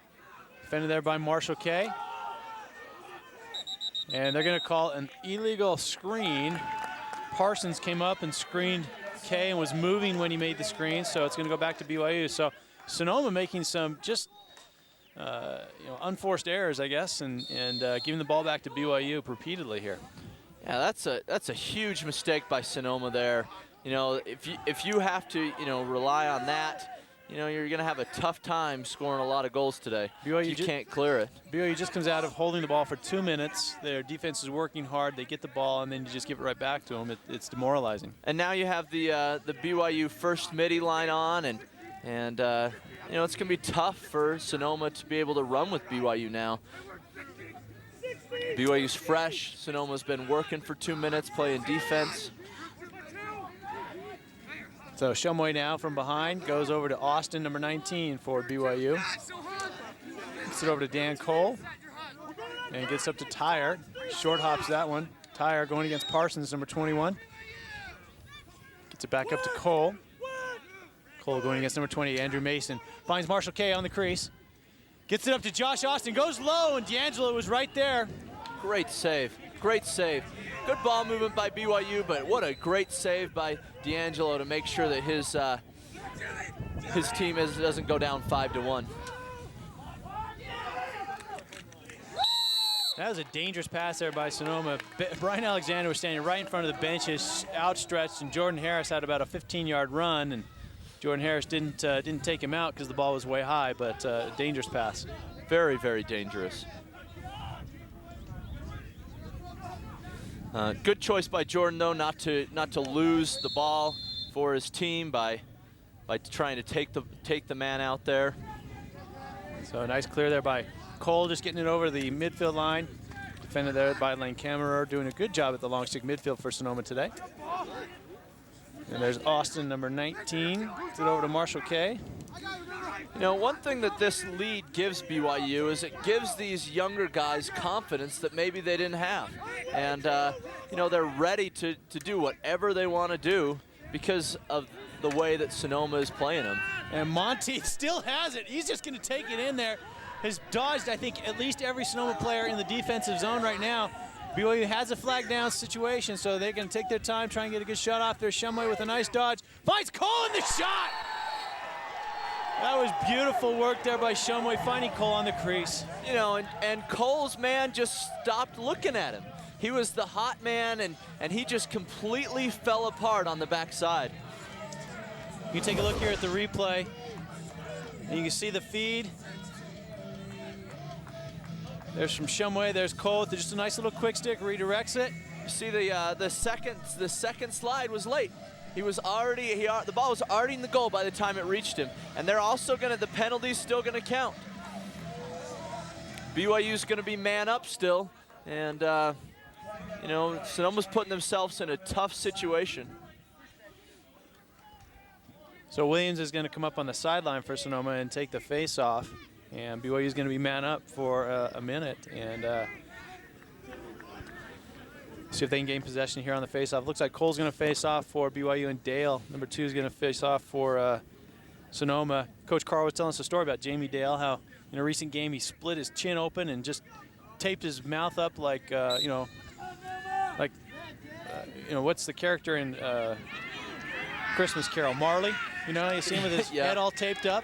Defended there by Marshall Kay. And they're going to call an illegal screen. Parsons came up and screened Kay and was moving when he made the screen, so it's going to go back to BYU. So Sonoma making some just unforced errors, I guess, and giving the ball back to BYU repeatedly here. Yeah, that's a huge mistake by Sonoma there. You know, if you have to, you know, rely on that, you know, you're going to have a tough time scoring a lot of goals today. BYU you can't clear it. BYU just comes out of holding the ball for 2 minutes. Their defense is working hard. They get the ball, and then you just give it right back to them. It's demoralizing. And now you have the BYU first midi line on, and you know, it's going to be tough for Sonoma to be able to run with BYU now. BYU's fresh. Sonoma's been working for 2 minutes, playing defense. So Shumway now from behind goes over to Austin, number 19 for BYU. Gets it over to Dan Cole. And gets up to Tyre. Short hops that one. Tyre going against Parsons, number 21. Gets it back up to Cole. Cole going against number 20, Andrew Mason. Finds Marshall Kay on the crease. Gets it up to Josh Austin. Goes low, and D'Angelo was right there. Great save. Great save. Good ball movement by BYU, but what a great save by D'Angelo to make sure that his team doesn't go down 5-1. That was a dangerous pass there by Sonoma. Brian Alexander was standing right in front of the benches, outstretched, and Jordan Harris had about a 15-yard run, and Jordan Harris didn't take him out because the ball was way high, but dangerous pass. Very, very dangerous. Good choice by Jordan, though, not to lose the ball for his team by trying to take the man out there. So a nice clear there by Cole, just getting it over the midfield line. Defended there by Lancamerer, doing a good job at the long stick midfield for Sonoma today. And there's Austin, number 19. Gets it over to Marshall Kay. You know, one thing that this lead gives BYU is it gives these younger guys confidence that maybe they didn't have. And, you know, they're ready to do whatever they want to do because of the way that Sonoma is playing them. And Monty still has it. He's just going to take it in there. Has dodged, I think, at least every Sonoma player in the defensive zone right now. BYU has a flag down situation, so they're going to take their time, try and get a good shot off there. Shumway with a nice dodge. Finds Cole in the shot! That was beautiful work there by Shumway, finding Cole on the crease. You know, and Cole's man just stopped looking at him. He was the hot man, and he just completely fell apart on the backside. You take a look here at the replay, and you can see the feed. There's from Shumway, there's Cole, just a nice little quick stick, redirects it. You see the second slide was late. He was already, the ball was already in the goal by the time it reached him. And they're also the penalty's still gonna count. BYU's gonna be man up still. And, you know, Sonoma's putting themselves in a tough situation. So Williams is going to come up on the sideline for Sonoma and take the face-off. And BYU is going to be man up for a minute and see if they can gain possession here on the face-off. Looks like Cole's going to face off for BYU, and Dale, number 2, is going to face off for Sonoma. Coach Carl was telling us a story about Jamie Dale, how in a recent game he split his chin open and just taped his mouth up like, what's the character in Christmas Carol? Marley. You know, you see him with his head all taped up.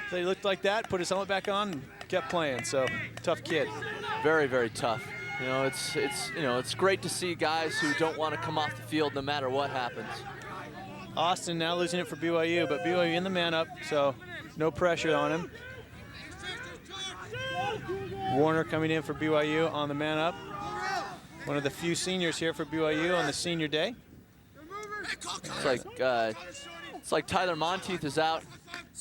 So he looked like that, put his helmet back on, and kept playing. So tough kid. Very, very tough. You know, it's great to see guys who don't want to come off the field no matter what happens. Austin now losing it for BYU, but BYU in the man up, so no pressure on him. Warner coming in for BYU on the man up. One of the few seniors here for BYU on the senior day. It's like Tyler Monteith is out.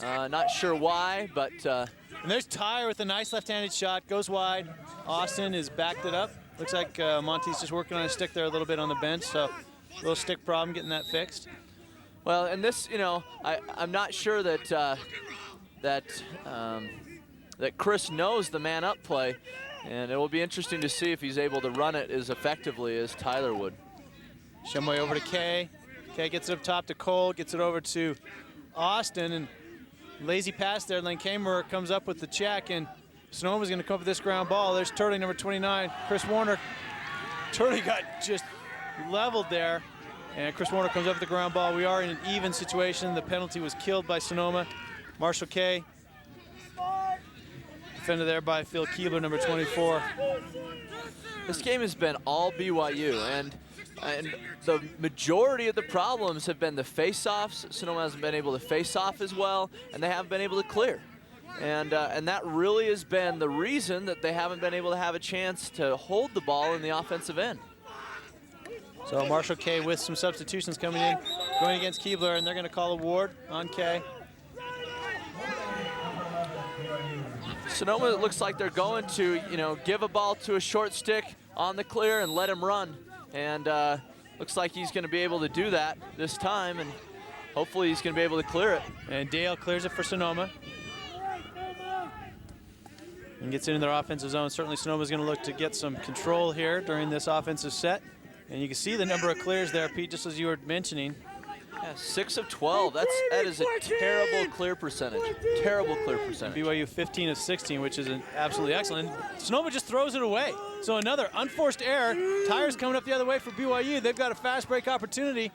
Not sure why, but. And there's Tyre with a nice left-handed shot, goes wide. Austin has backed it up. Looks like Monteith's just working on his stick there a little bit on the bench, so a little stick problem getting that fixed. Well, and this, I'm not sure that that Chris knows the man-up play, and it will be interesting to see if he's able to run it as effectively as Tyler would. Shumway over to Kay. Kay gets it up top to Cole, gets it over to Austin, and lazy pass there. Len Kamer comes up with the check, and Sonoma's going to come up with this ground ball. There's Turley, number 29, Chris Warner. Turley got just leveled there, and Chris Warner comes up with the ground ball. We are in an even situation. The penalty was killed by Sonoma. Marshall Kay, defended there by Phil Keebler, number 24. This game has been all BYU, and the majority of the problems have been the face-offs. Sonoma hasn't been able to face off as well, and they haven't been able to clear. And that really has been the reason that they haven't been able to have a chance to hold the ball in the offensive end. So Marshall Kay with some substitutions coming in, going against Keebler, and they're going to call a ward on Kay. Sonoma, it looks like they're going to, give a ball to a short stick on the clear and let him run. And looks like he's going to be able to do that this time, and hopefully he's going to be able to clear it. And Dale clears it for Sonoma. And gets into their offensive zone. Certainly Sonoma's going to look to get some control here during this offensive set. And you can see the number of clears there, Pete, just as you were mentioning. Yeah, 6 of 12. That is a terrible clear percentage. Terrible clear percentage. BYU 15 of 16, which is absolutely excellent. Sonoma just throws it away. So another unforced error. Tyre's coming up the other way for BYU. They've got a fast break opportunity.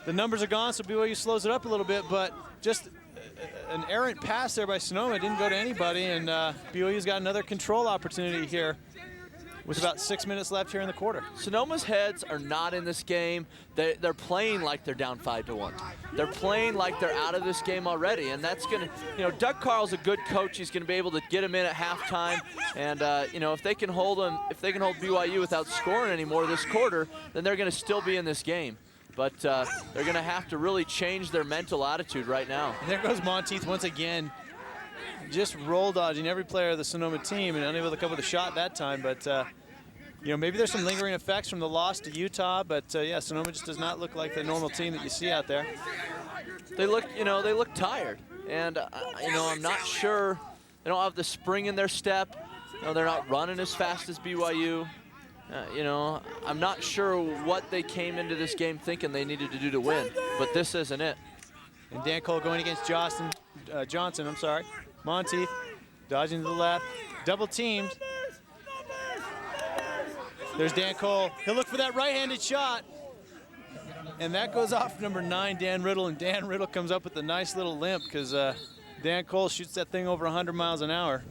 The numbers are gone, so BYU slows it up a little bit, but just an errant pass there by Sonoma. Didn't go to anybody, and BYU's got another control opportunity here with about 6 minutes left here in the quarter. Sonoma's heads are not in this game. They're playing like they're down 5-1. They're playing like they're out of this game already, and that's going to, Doug Carl's a good coach. He's going to be able to get him in at halftime, and if they can hold BYU without scoring anymore this quarter, then they're going to still be in this game. But they're going to have to really change their mental attitude right now. And there goes Monteith once again, just roll dodging every player of the Sonoma team and unable to come with a shot that time. But, maybe there's some lingering effects from the loss to Utah. But, Sonoma just does not look like the normal team that you see out there. They look tired. And, I'm not sure. They don't have the spring in their step. They're not running as fast as BYU. I'm not sure what they came into this game thinking they needed to do to win, but this isn't it. And Dan Cole going against Johnson. Monteith dodging to the left, double teamed. There's Dan Cole. He'll look for that right-handed shot. And that goes off number 9, Dan Riddle, and Dan Riddle comes up with a nice little limp because Dan Cole shoots that thing over 100 miles an hour.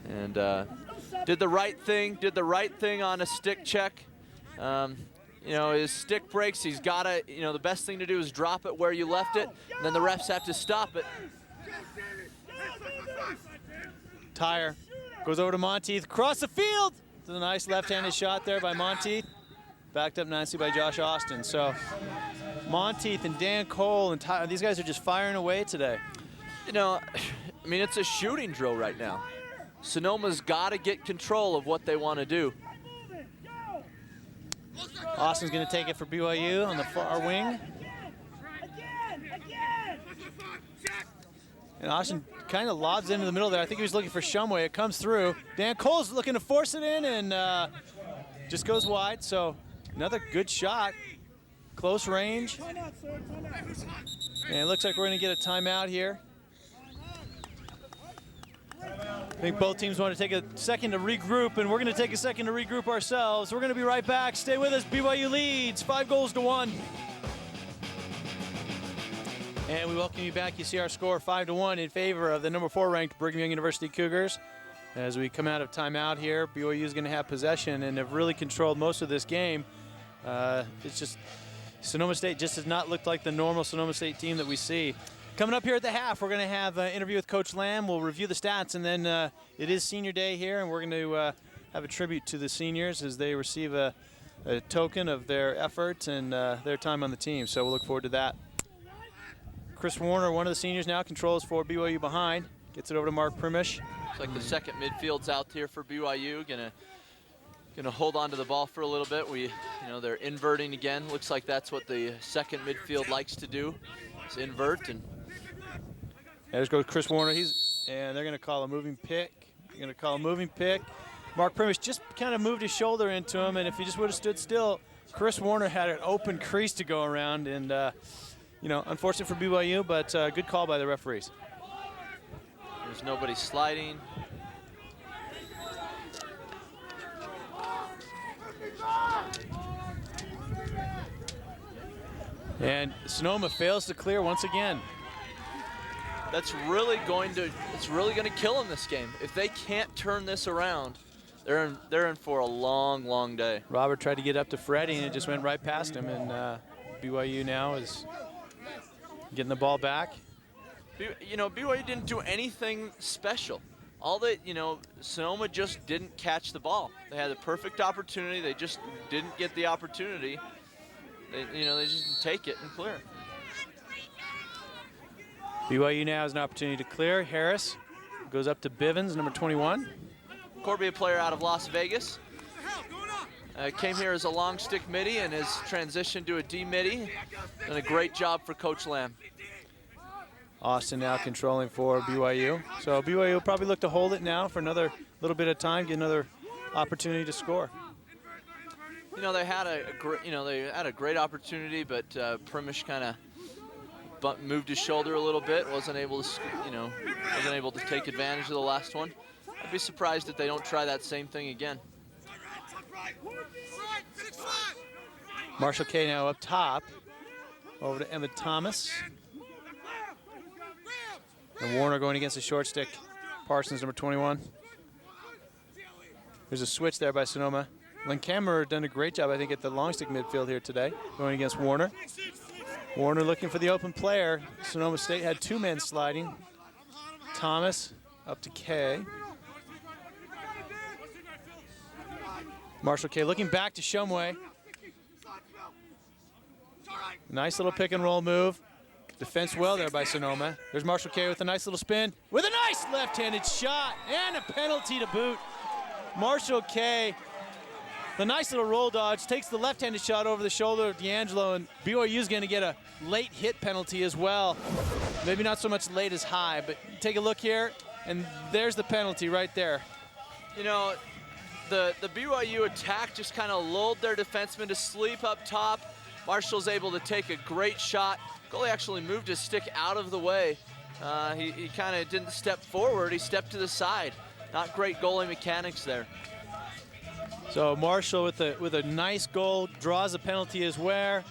And did the right thing on a stick check. His stick breaks, he's got to, the best thing to do is drop it where you left it, and then the refs have to stop it. Tyre goes over to Monteith, across the field. It's a nice left-handed shot there by Monteith. Backed up nicely by Josh Austin. So Monteith and Dan Cole and Tyre, these guys are just firing away today. It's a shooting drill right now. Sonoma's got to get control of what they want to do. Austin's going to take it for BYU on the far wing. And Austin kind of lobs into the middle there. I think he was looking for Shumway. It comes through. Dan Cole's looking to force it in and just goes wide. So another good shot. Close range. And it looks like we're going to get a timeout here. I think both teams want to take a second to regroup, and we're going to take a second to regroup ourselves. We're going to be right back. Stay with us. BYU leads 5-1. And we welcome you back. You see our score 5-1 in favor of the number 4 ranked Brigham Young University Cougars. As we come out of timeout here, BYU is going to have possession and have really controlled most of this game. It's just Sonoma State just does not look like the normal Sonoma State team that we see. Coming up here at the half, we're going to have an interview with Coach Lamb. We'll review the stats, and then it is senior day here, and we're going to have a tribute to the seniors as they receive a token of their effort and their time on the team. So we'll look forward to that. Chris Warner, one of the seniors now, controls for BYU behind. Gets it over to Mark Primish. Looks like the second midfield's out here for BYU. Gonna hold on to the ball for a little bit. They're inverting again. Looks like that's what the second midfield likes to do, is invert. And there's goes Chris Warner. And they're gonna call a moving pick. They're gonna call a moving pick. Mark Primish just kind of moved his shoulder into him, and if he just would have stood still, Chris Warner had an open crease to go around, and unfortunate for BYU, but good call by the referees. There's nobody sliding. And Sonoma fails to clear once again. It's really going to kill them this game. If they can't turn this around, they're in for a long, long day. Robert tried to get up to Freddie, and it just went right past him, and BYU now is getting the ball back. BYU didn't do anything special. Sonoma just didn't catch the ball. They had the perfect opportunity. They just didn't get the opportunity. They just didn't take it and clear. BYU now has an opportunity to clear. Harris goes up to Bivens, number 21. Corby, a player out of Las Vegas. Came here as a long stick midi and has transitioned to a D midi. Done a great job for Coach Lamb. Austin now controlling for BYU. So BYU will probably look to hold it now for another little bit of time, get another opportunity to score. They had a great opportunity, but Primish kind of moved his shoulder a little bit, wasn't able to take advantage of the last one. I'd be surprised if they don't try that same thing again. Marshall Kay now up top, over to Emmett Thomas. And Warner going against the short stick. Parsons, number 21. There's a switch there by Sonoma. Lancamer done a great job, I think, at the long stick midfield here today, going against Warner. Warner looking for the open player. Sonoma State had 2 men sliding. Thomas up to Kay. Marshall Kay looking back to Shumway. Nice little pick and roll move. Defense well there by Sonoma. There's Marshall Kay with a nice little spin, with a nice left-handed shot and a penalty to boot. Marshall Kay, the nice little roll dodge, takes the left-handed shot over the shoulder of D'Angelo, and BYU's going to get a late hit penalty as well. Maybe not so much late as high, but take a look here, and there's the penalty right there. The BYU attack just kind of lulled their defenseman to sleep up top. Marshall's able to take a great shot. Goalie actually moved his stick out of the way. He kind of didn't step forward, he stepped to the side. Not great goalie mechanics there. So Marshall with a nice goal, draws a penalty as well.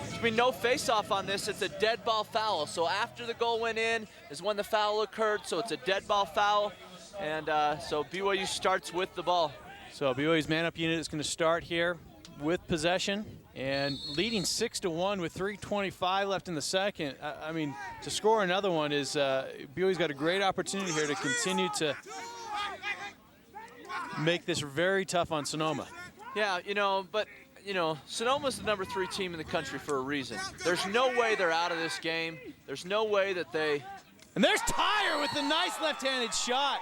There's been no face-off on this, it's a dead ball foul. So after the goal went in is when the foul occurred, so it's a dead ball foul. And so BYU starts with the ball. So BYU's man-up unit is going to start here with possession and leading 6-1 with 3:25 left in the second. I mean, to score another one is BYU's got a great opportunity here to continue to make this very tough on Sonoma. Yeah, but Sonoma's the number 3 team in the country for a reason. There's no way they're out of this game. There's no way that they... And there's Tyre with a nice left-handed shot.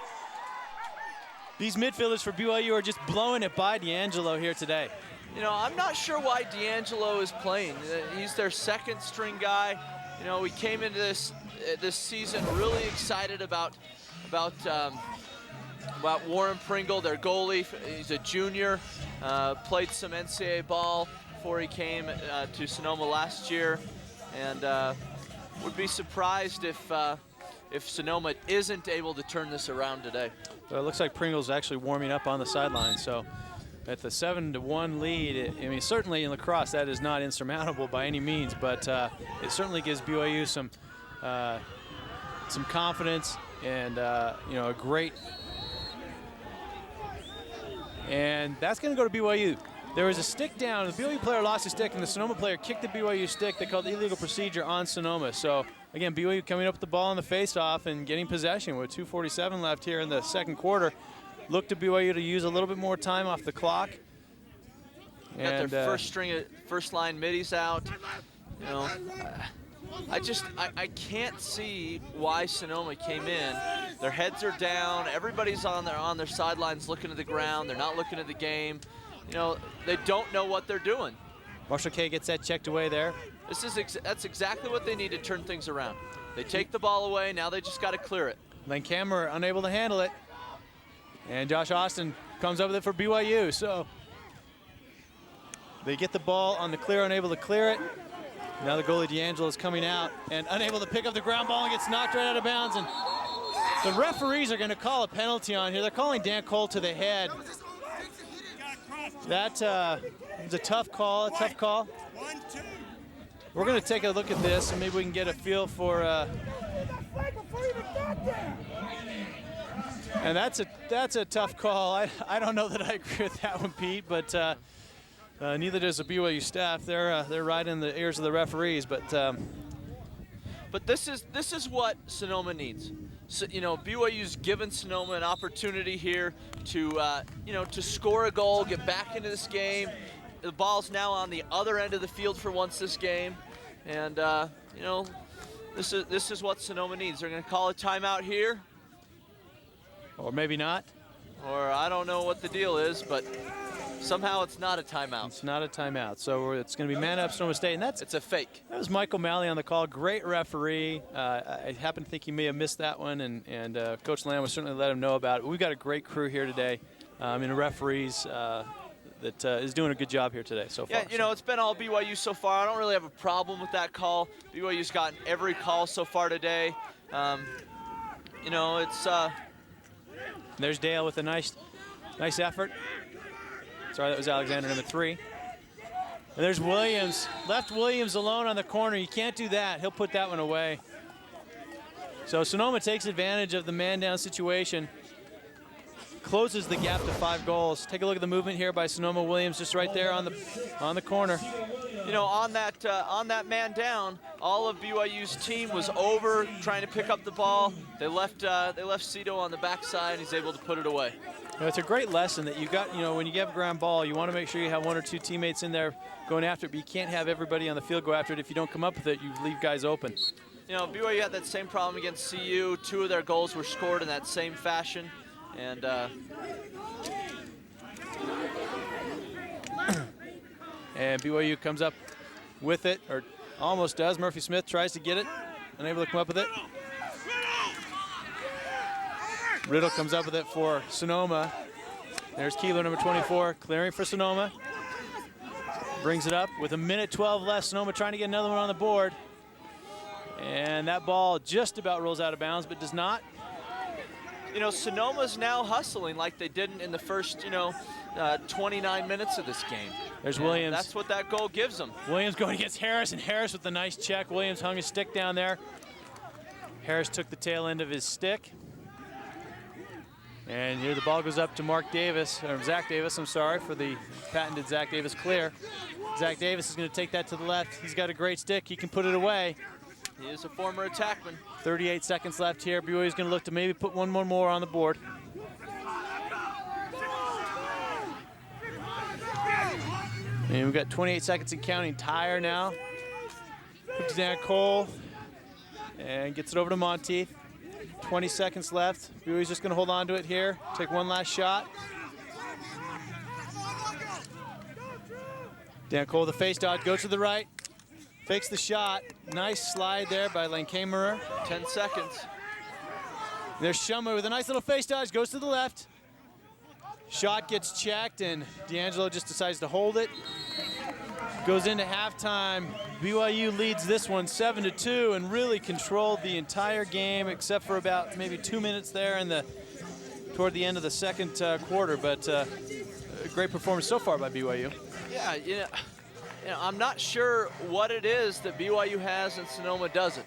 These midfielders for BYU are just blowing it by D'Angelo here today. You know, I'm not sure why D'Angelo is playing. He's their second string guy. You know, we came into this season really excited about Warren Pringle, their goalie. He's a junior, played some NCAA ball before he came to Sonoma last year, and would be surprised if Sonoma isn't able to turn this around today. Well, it looks like Pringle's actually warming up on the sideline. So at the 7-1 lead, I mean, certainly in lacrosse that is not insurmountable by any means, but it certainly gives BYU some confidence and you know, a great. And that's going to go to BYU. There was a stick down. The BYU player lost a stick, and the Sonoma player kicked the BYU stick. They called illegal procedure on Sonoma. So, again, BYU coming up with the ball on the face-off and getting possession with 2:47 left here in the second quarter. Look to BYU to use a little bit more time off the clock. Got their first line middies out. You know, I can't see why Sonoma came in. Their heads are down. Everybody's on their sidelines looking at the ground. They're not looking at the game. You know, they don't know what they're doing. Marshall Kay gets that checked away there. That's exactly what they need to turn things around. They take the ball away. Now they just got to clear it. Lancamer unable to handle it. And Josh Austin comes up with it for BYU. So they get the ball on the clear, unable to clear it. Now the goalie D'Angelo is coming out and unable to pick up the ground ball and gets knocked right out of bounds. And the referees are going to call a penalty on here. They're calling Dan Cole to the head. That was a tough call, We're going to take a look at this and maybe we can get a feel for. And that's a tough call. I don't know that I agree with that one, Pete, but neither does the BYU staff. They're right in the ears of the referees, but this is what Sonoma needs. So, you know, BYU's given Sonoma an opportunity here to you know, to score a goal, get back into this game. The ball's now on the other end of the field for once this game, and you know, this is what Sonoma needs. They're going to call a timeout here, or maybe not, or I don't know what the deal is, but somehow it's not a timeout. It's not a timeout. So it's going to be man up Sonoma State, and it's a fake. That was Mike O'Malley on the call. Great referee. I happen to think he may have missed that one, and Coach Lamb will certainly let him know about it. We've got a great crew here today, in referees that is doing a good job here today so far. Yeah, you know, it's been all BYU so far. I don't really have a problem with that call. BYU's gotten every call so far today. You know, it's. There's Dale with a nice effort. Sorry, that was Alexander, number 3. And there's Williams. Left Williams alone on the corner. You can't do that. He'll put that one away. So Sonoma takes advantage of the man-down situation. Closes the gap to 5 goals. Take a look at the movement here by Sonoma. Williams just right there on the corner. You know, on that man down, all of BYU's team was over trying to pick up the ball. They left Cito on the backside. He's able to put it away. You know, it's a great lesson that you got. You know, when you get a ground ball, you want to make sure you have 1 or 2 teammates in there going after it, but you can't have everybody on the field go after it. If you don't come up with it, you leave guys open. You know, BYU had that same problem against CU. 2 of their goals were scored in that same fashion, and and BYU comes up with it, or almost does. Murphy Smith tries to get it, unable to come up with it. Riddle comes up with it for Sonoma. There's Keeler, number 24, clearing for Sonoma. Brings it up with 1:12 left. Sonoma trying to get another one on the board. And that ball just about rolls out of bounds, but does not. You know, Sonoma's now hustling like they didn't in the first, 29 minutes of this game. There's Williams. That's what that goal gives them. Williams going against Harris, and Harris with a nice check. Williams hung his stick down there. Harris took the tail end of his stick. And here the ball goes up to Zach Davis, I'm sorry, for the patented Zach Davis clear. Zach Davis is going to take that to the left. He's got a great stick. He can put it away. He is a former attackman. 38 seconds left here. BYU is going to look to maybe put one more on the board. And we've got 28 seconds and counting. Tyre now. Puts down Cole. And gets it over to Monteith. 20 seconds left. BYU's just going to hold on to it here. Take one last shot. Dan Cole, the face dodge, goes to the right. Fakes the shot. Nice slide there by Lankamerer. 10 seconds. There's Shumway with a nice little face dodge, goes to the left. Shot gets checked, and D'Angelo just decides to hold it. Goes into halftime. BYU leads this one 7-2 and really controlled the entire game except for about maybe 2 minutes there toward the end of the second quarter. But a great performance so far by BYU. Yeah, you know, I'm not sure what it is that BYU has and Sonoma doesn't.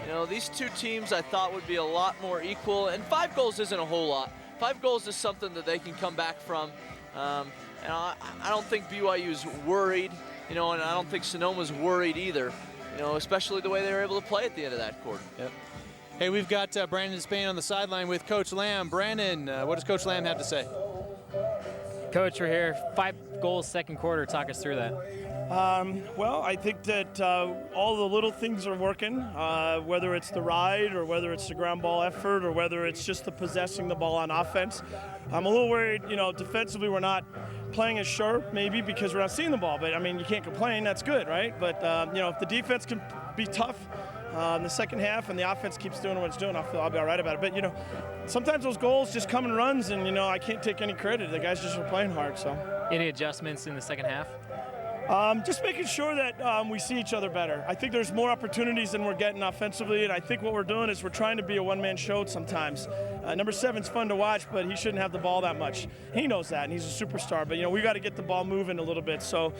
You know, these two teams I thought would be a lot more equal, and 5 goals isn't a whole lot. 5 goals is something that they can come back from. And I don't think BYU's worried, you know, and I don't think Sonoma's worried either, you know, especially the way they were able to play at the end of that quarter. Yep. Hey, we've got Brandon Spain on the sideline with Coach Lamb. Brandon, what does Coach Lamb have to say? Coach, we're here. 5 goals second quarter. Talk us through that. Well, I think that all the little things are working, whether it's the ride or whether it's the ground ball effort or whether it's just the possessing the ball on offense. I'm a little worried, you know, defensively we're not playing as sharp maybe because we're not seeing the ball, but I mean, you can't complain, that's good, right? But, you know, if the defense can be tough in the second half and the offense keeps doing what it's doing, I'll be all right about it. But, you know, sometimes those goals just come in runs and, you know, I can't take any credit. The guys just were playing hard, so. Any adjustments in the second half? Just making sure that we see each other better. I think there's more opportunities than we're getting offensively, and I think what we're doing is we're trying to be a one-man show sometimes. Number 7's fun to watch, but he shouldn't have the ball that much. He knows that, and he's a superstar, but, you know, we got to get the ball moving a little bit. So,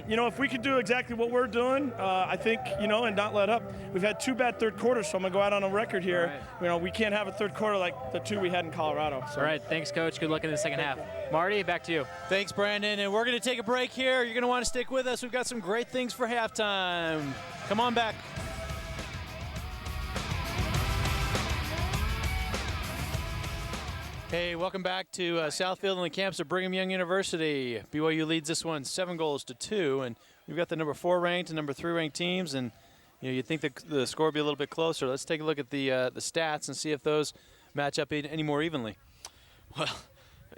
you know, if we could do exactly what we're doing, I think, you know, and not let up. We've had 2 bad third quarters, so I'm going to go out on a record here. Right. You know, we can't have a third quarter like the 2 we had in Colorado. So. All right, thanks, Coach. Good luck in the second half. Marty, back to you. Thanks, Brandon. And we're going to take a break here. You're going to want to stick with us. We've got some great things for halftime. Come on back. Hey, welcome back to Southfield and the campus of Brigham Young University. BYU leads this one 7-2, and we've got the number 4 ranked and number 3 ranked teams, and you know you'd think the score would be a little bit closer. Let's take a look at the stats and see if those match up any more evenly. Well,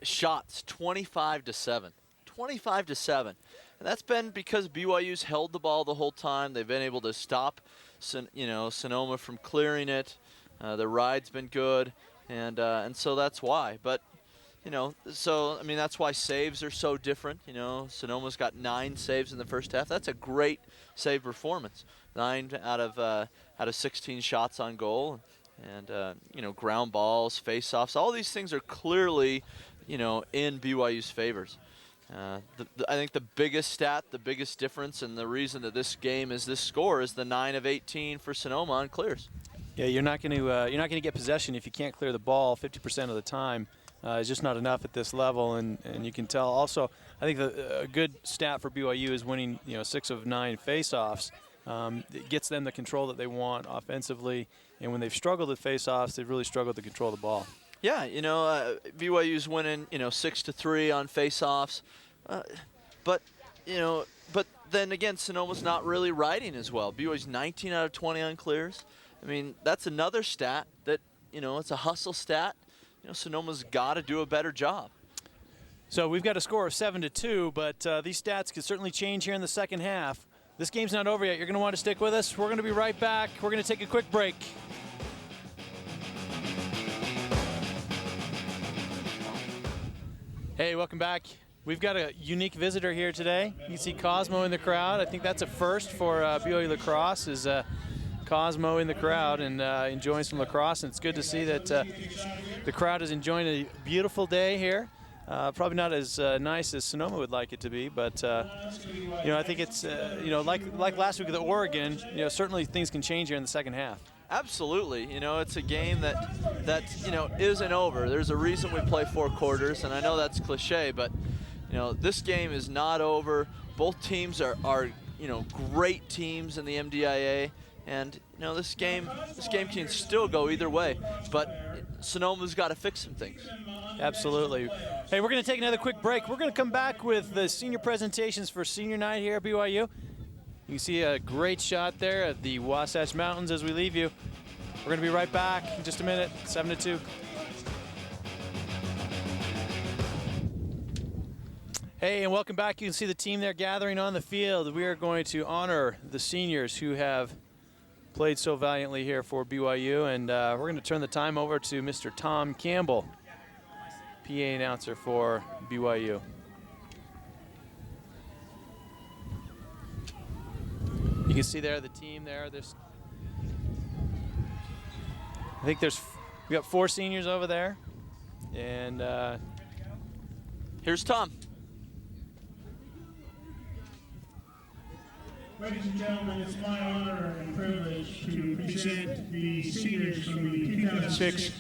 shots 25-7. 25-7. And that's been because BYU's held the ball the whole time. They've been able to stop, you know, Sonoma from clearing it. The ride's been good, and so that's why. But, you know, so I mean that's why saves are so different. You know, Sonoma's got 9 saves in the first half. That's a great save performance. 9 out of 16 shots on goal, and you know, ground balls, face-offs. All these things are clearly, you know, in BYU's favors. I think the biggest stat, the biggest difference, and the reason that this game is this score is the 9 of 18 for Sonoma on clears. Yeah, you're not going to get possession if you can't clear the ball 50% of the time. It's just not enough at this level, and you can tell. Also, I think a good stat for BYU is winning, you know, 6 of 9 face-offs. It gets them the control that they want offensively, and when they've struggled at face-offs, they've really struggled to control the ball. Yeah, you know, BYU's winning, you know, 6-3 on face-offs, but then again, Sonoma's not really riding as well. BYU's 19 out of 20 on clears. I mean, that's another stat that, you know, it's a hustle stat. You know, Sonoma's got to do a better job. So we've got a score of 7-2, but these stats could certainly change here in the second half. This game's not over yet. You're going to want to stick with us. We're going to be right back. We're going to take a quick break. Hey, welcome back. We've got a unique visitor here today. You can see Cosmo in the crowd. I think that's a first for BYU Lacrosse, is Cosmo in the crowd and enjoying some lacrosse. And it's good to see that the crowd is enjoying a beautiful day here. Probably not as nice as Sonoma would like it to be, but you know, I think it's you know, like last week with Oregon, you know, certainly things can change here in the second half. Absolutely. You know, it's a game that you know, isn't over. There's a reason we play 4 quarters, and I know that's cliche, but you know, this game is not over. Both teams are you know, great teams in the MDIA, and you know, this game can still go either way, but Sonoma's got to fix some things. Absolutely. Hey, we're going to take another quick break. We're going to come back with the senior presentations for senior night here at BYU. You can see a great shot there at the Wasatch Mountains as we leave you. We're going to be right back in just a minute, 7-2. Hey, and welcome back. You can see the team there gathering on the field. We are going to honor the seniors who have played so valiantly here for BYU, and we're going to turn the time over to Mr. Tom Campbell, PA announcer for BYU. You can see there the team there. I think we got 4 seniors over there, and here's Tom. Ladies and gentlemen, it's my honor and privilege to present the seniors from the 2006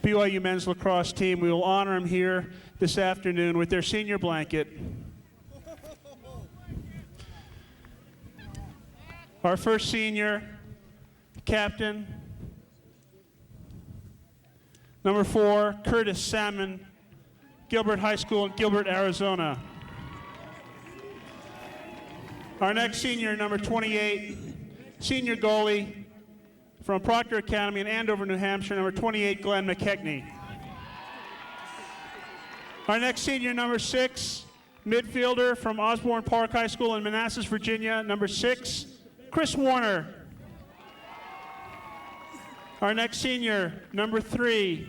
BYU men's lacrosse team. We will honor them here this afternoon with their senior blanket. Our first senior, captain, number 4, Curtis Salmon, Gilbert High School in Gilbert, Arizona. Our next senior, number 28, senior goalie from Proctor Academy in Andover, New Hampshire, number 28, Glenn McKechnie. Our next senior, number 6, midfielder from Osborne Park High School in Manassas, Virginia, number 6, Chris Warner. Our next senior, number 3,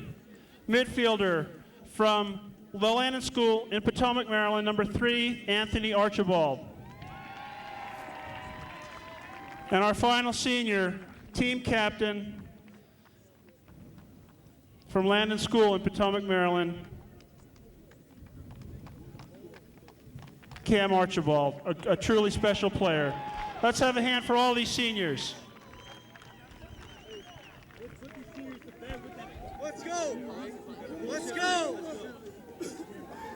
midfielder from the Landon School in Potomac, Maryland, number 3, Anthony Archibald. And our final senior, team captain from Landon School in Potomac, Maryland, Cam Archibald, a truly special player. Let's have a hand for all these seniors. Let's go! Let's go!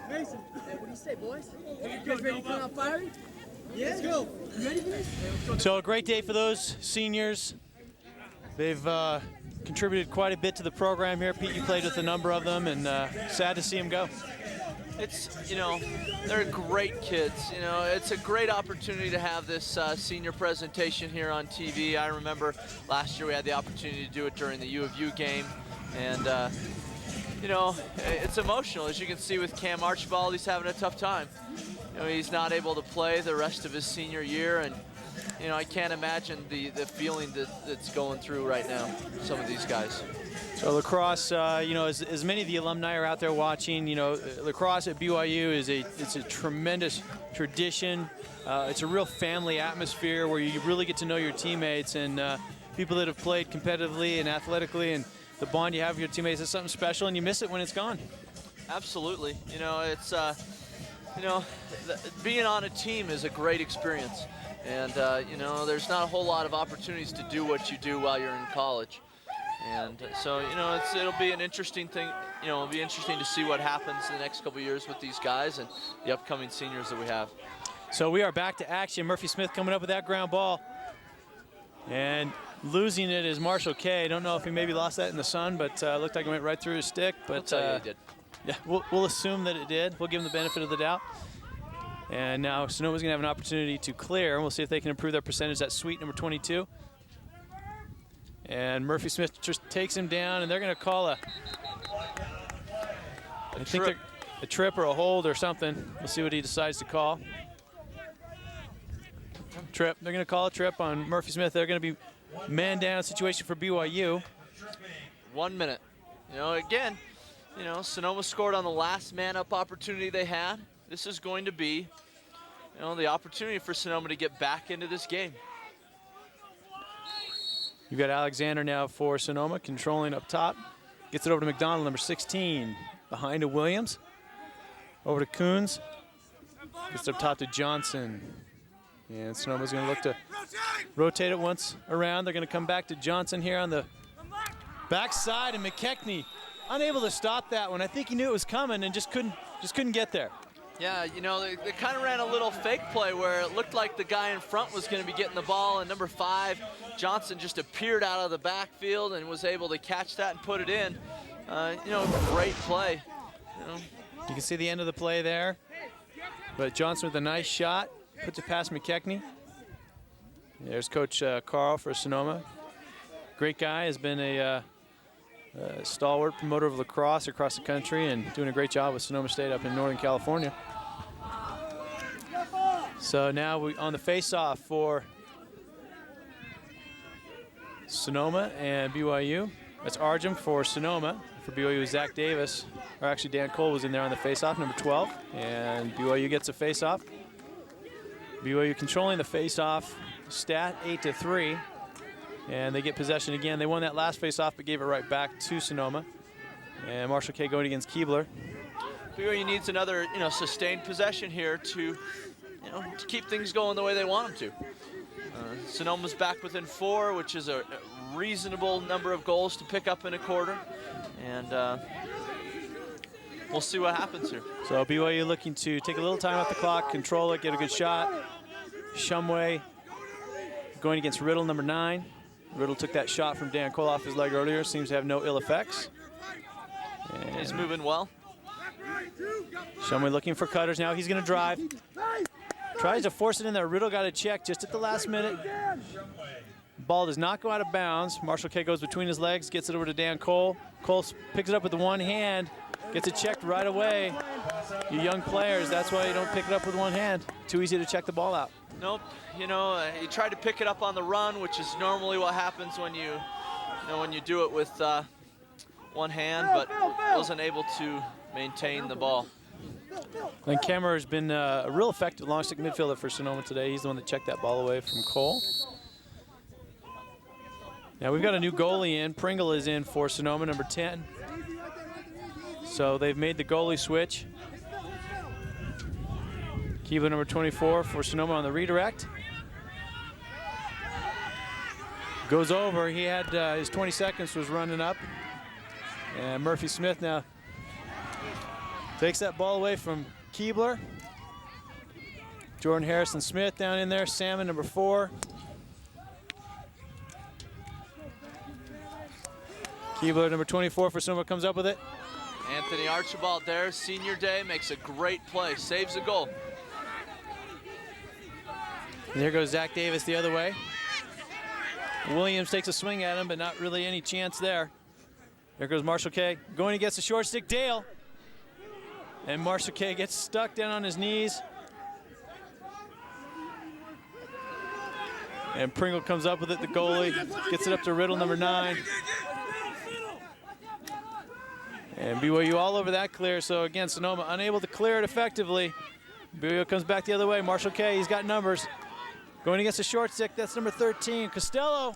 Mason, hey, what do you say, boys? You guys ready to come out firing? Yeah. Let's go. You ready for this? So a great day for those seniors. They've contributed quite a bit to the program here. Pete, you played with a number of them, and sad to see them go. It's, you know, they're great kids. You know, it's a great opportunity to have this senior presentation here on TV. I remember last year we had the opportunity to do it during the U of U game, and you know, it's emotional. As you can see with Cam Archibald, he's having a tough time. You know, he's not able to play the rest of his senior year, and you know, I can't imagine the feeling that's going through right now, some of these guys. So lacrosse, you know, as many of the alumni are out there watching, you know, lacrosse at BYU it's a tremendous tradition. It's a real family atmosphere where you really get to know your teammates and people that have played competitively and athletically, and the bond you have with your teammates is something special, and you miss it when it's gone. Absolutely. You know, it's you know, being on a team is a great experience, and you know, there's not a whole lot of opportunities to do what you do while you're in college. And so, you know, it'll be an interesting thing. You know, it'll be interesting to see what happens in the next couple of years with these guys and the upcoming seniors that we have. So we are back to action. Murphy Smith coming up with that ground ball. And losing it is Marshall Kay. I don't know if he maybe lost that in the sun, but looked like it went right through his stick. But I'll tell you he did. Yeah, we'll assume that it did. We'll give him the benefit of the doubt. And now Sonoma's going to have an opportunity to clear. We'll see if they can improve their percentage. That's sweet, number 22. And Murphy Smith just takes him down, and they're going to call a trip or a hold or something. We'll see what he decides to call. Trip. They're going to call a trip on Murphy Smith. They're going to be man-down situation for BYU. 1 minute. You know, again, you know, Sonoma scored on the last man-up opportunity they had. This is going to be, you know, the opportunity for Sonoma to get back into this game. You've got Alexander now for Sonoma, controlling up top. Gets it over to McDonald, number 16. Behind to Williams. Over to Coons. Gets it up top to Johnson. And Sonoma's going to look to rotate it once around. They're going to come back to Johnson here on the backside, and McKechnie unable to stop that one. I think he knew it was coming and just couldn't get there. Yeah, you know, they kind of ran a little fake play where it looked like the guy in front was going to be getting the ball, and number 5, Johnson, just appeared out of the backfield and was able to catch that and put it in. You know, great play. You know. You can see the end of the play there, but Johnson with a nice shot, puts it past McKechnie. There's Coach Carl for Sonoma. Great guy, has been a stalwart promoter of lacrosse across the country and doing a great job with Sonoma State up in Northern California. So now we on the face-off for Sonoma and BYU. That's Arjum for Sonoma. For BYU, Zach Davis, or actually Dan Cole was in there on the face-off, number 12, and BYU gets a face-off. BYU controlling the face-off, stat 8-3, and they get possession again. They won that last face-off, but gave it right back to Sonoma. And Marshall K going against Keebler. BYU needs another, sustained possession here to, to keep things going the way they want them to. Sonoma's back within 4, which is a reasonable number of goals to pick up in a quarter. And we'll see what happens here. So BYU looking to take a little time off the clock, control it, get a good shot. Shumway going against Riddle, number 9. Riddle took that shot from Dan Cole off his leg earlier. Seems to have no ill effects. And he's moving well. Shumway looking for cutters now. He's going to drive. Tries to force it in there. Riddle got a check just at the last minute. Ball does not go out of bounds. Marshall K goes between his legs, gets it over to Dan Cole. Cole picks it up with the one hand, gets it checked right away. You young players, that's why you don't pick it up with one hand. Too easy to check the ball out. Nope. He tried to pick it up on the run, which is normally what happens when you do it with one hand, but wasn't able to maintain the ball. Glenn Kemmer has been a real effective long stick midfielder for Sonoma today. He's the one that checked that ball away from Cole. Now we've got a new goalie in. Pringle is in for Sonoma, number 10. So they've made the goalie switch. Keebler, number 24 for Sonoma on the redirect. Goes over. He had his 20 seconds was running up. And Murphy Smith now takes that ball away from Keebler. Jordan Harrison Smith down in there. Salmon, number 4. Keebler, number 24 for Sonoma, comes up with it. Anthony Archibald there, senior day, makes a great play, saves a goal. And there goes Zach Davis the other way. Williams takes a swing at him, but not really any chance there. There goes Marshall K going against the short stick, Dale. And Marshall K gets stuck down on his knees. And Pringle comes up with it, the goalie, gets it up to Riddle, number 9. And BYU all over that clear, so again, Sonoma unable to clear it effectively. BYU comes back the other way. Marshall K, he's got numbers. Going against the short stick, that's number 13, Costello.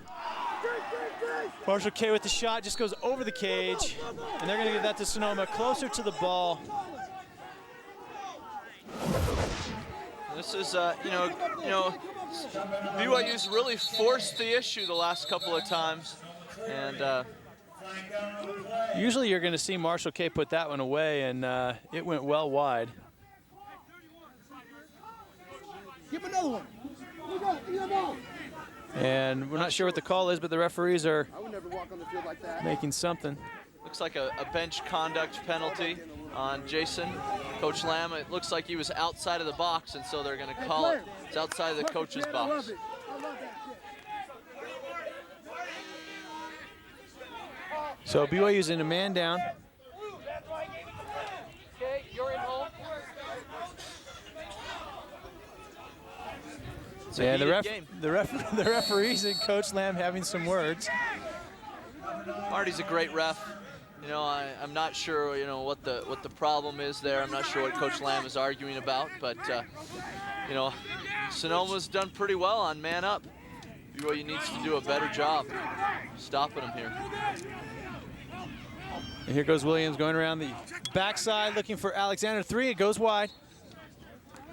Marshall K with the shot, just goes over the cage. And they're gonna give that to Sonoma, closer to the ball. This is, BYU's really forced the issue the last couple of times. And usually you're going to see Marshall K put that one away, and it went well wide. Give another one. And we're not sure what the call is, but the referees are I would never walk on the field like that. making something. looks like a bench conduct penalty on Jason. Coach Lamb, it looks like he was outside of the box, and so they're going to call it. It's outside of the coach's box. So BYU's in a man down. Okay, you're in home. And the referees and Coach Lamb having some words. Marty's a great ref. You know, I'm not sure, you know, what the problem is there. I'm not sure what Coach Lamb is arguing about, but you know, Sonoma's done pretty well on man up. BYU needs to do a better job stopping him here. And here goes Williams going around the backside looking for Alexander. 3, it goes wide.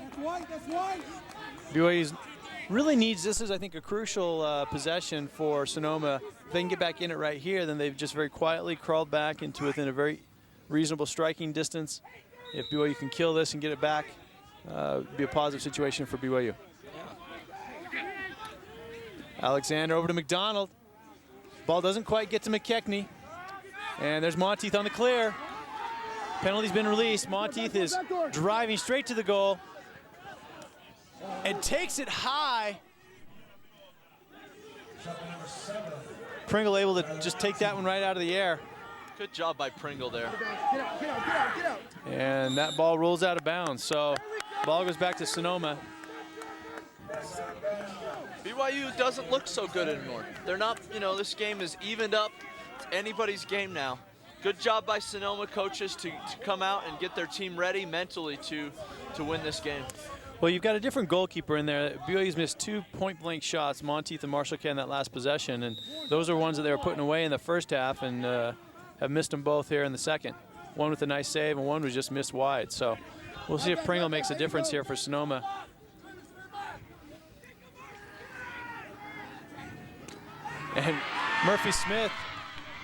That's wide, that's wide. BYU really needs, this is I think a crucial possession for Sonoma. If they can get back in it right here, then they've just very quietly crawled back into within a very reasonable striking distance. If BYU can kill this and get it back, it'd be a positive situation for BYU. Alexander over to McDonald. Ball doesn't quite get to McKechnie. And there's Monteith on the clear. Penalty's been released. Monteith is driving straight to the goal and takes it high. Pringle able to just take that one right out of the air. Good job by Pringle there. Get out, get out, get out, get out. And that ball rolls out of bounds. So ball goes back to Sonoma. BYU doesn't look so good anymore. They're not, you know, this game is evened up. It's anybody's game now. Good job by Sonoma coaches to come out and get their team ready mentally to win this game. Well, you've got a different goalkeeper in there. BYU's missed 2 point-blank shots, Monteith and Marshall K in that last possession, and those are ones that they were putting away in the first half and have missed them both here in the second. One with a nice save and one was just missed wide. So we'll see if Pringle makes a difference here for Sonoma. And Murphy Smith,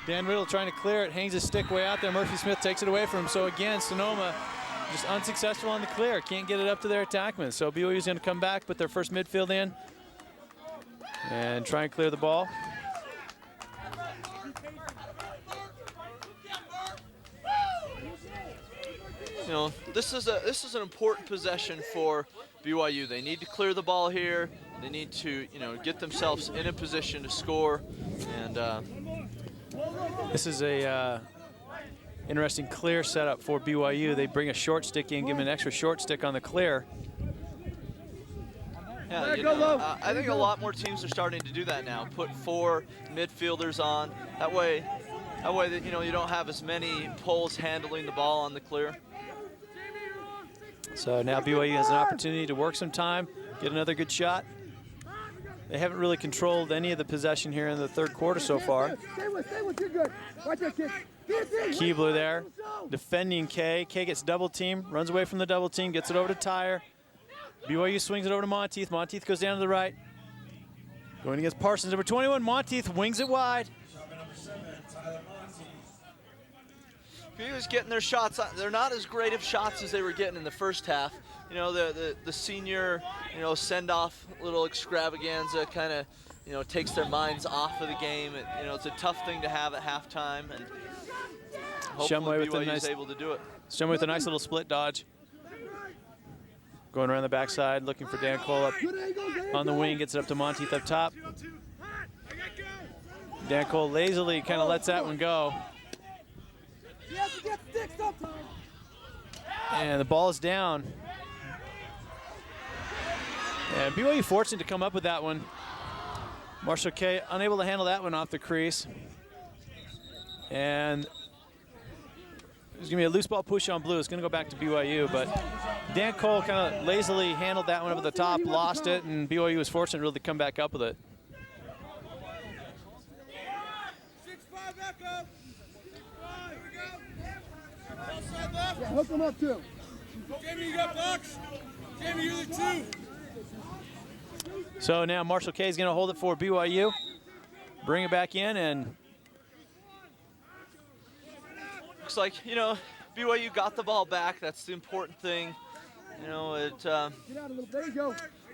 Dan Riddle trying to clear it, hangs his stick way out there. Murphy Smith takes it away from him. So again, Sonoma just unsuccessful on the clear. Can't get it up to their attackmen. So BYU's going to come back, put their first midfield in, and try and clear the ball. You know, this is an important possession for BYU. They need to clear the ball here. They need to, you know, get themselves in a position to score. And this is a interesting clear setup for BYU. They bring a short stick in, give them an extra short stick on the clear. Yeah, you know, I think a lot more teams are starting to do that now. Put 4 midfielders on. That way that, you know, you don't have as many poles handling the ball on the clear. So now BYU has an opportunity to work some time, get another good shot. They haven't really controlled any of the possession here in the third quarter so far. Keebler there, defending K. K gets double team, runs away from the double team, gets it over to Tyre. BYU swings it over to Monteith. Monteith goes down to the right. Going against Parsons, number 21. Monteith wings it wide. BYU's getting their shots. They're not as great of shots as they were getting in the first half. You know, the senior, you know, send-off little extravaganza kind of, you know, takes their minds off of the game. You know, it's a tough thing to have at halftime, and hopefully BYU's able to do it. Shumway with a nice little split dodge. Going around the backside, looking for Dan Cole up on the wing, gets it up to Monteith up top. Dan Cole lazily kind of lets that one go. And the ball is down. And BYU fortunate to come up with that one. Marshall K unable to handle that one off the crease. And there's going to be a loose ball push on blue. It's going to go back to BYU, but Dan Cole kind of lazily handled that one over the top, lost it, and BYU was fortunate really to come back up with it. 6-5 back up. Yeah, hook him up too. Jamie, you got blocks? Jamie, you're the 2. So now Marshall K is going to hold it for BYU. Bring it back in, and looks like, you know, BYU got the ball back. That's the important thing. You know,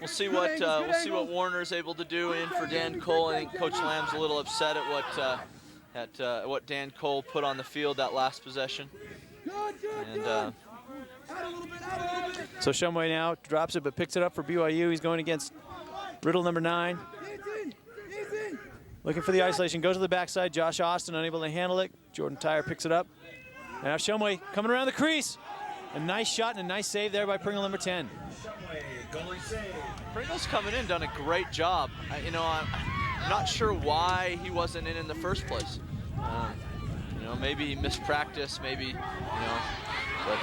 we'll see what Warner's able to do in for Dan Cole. I think Coach Lamb's a little upset at what Dan Cole put on the field that last possession. And so Shumway now drops it, but picks it up for BYU. He's going against Riddle, number 9. Looking for the isolation, goes to the backside. Josh Austin unable to handle it. Jordan Tyre picks it up. Now Shumway coming around the crease. A nice shot and a nice save there by Pringle, number 10. Pringle's coming in, done a great job. You know, I'm not sure why he wasn't in the first place. You know, maybe he missed practice, maybe, you know, but.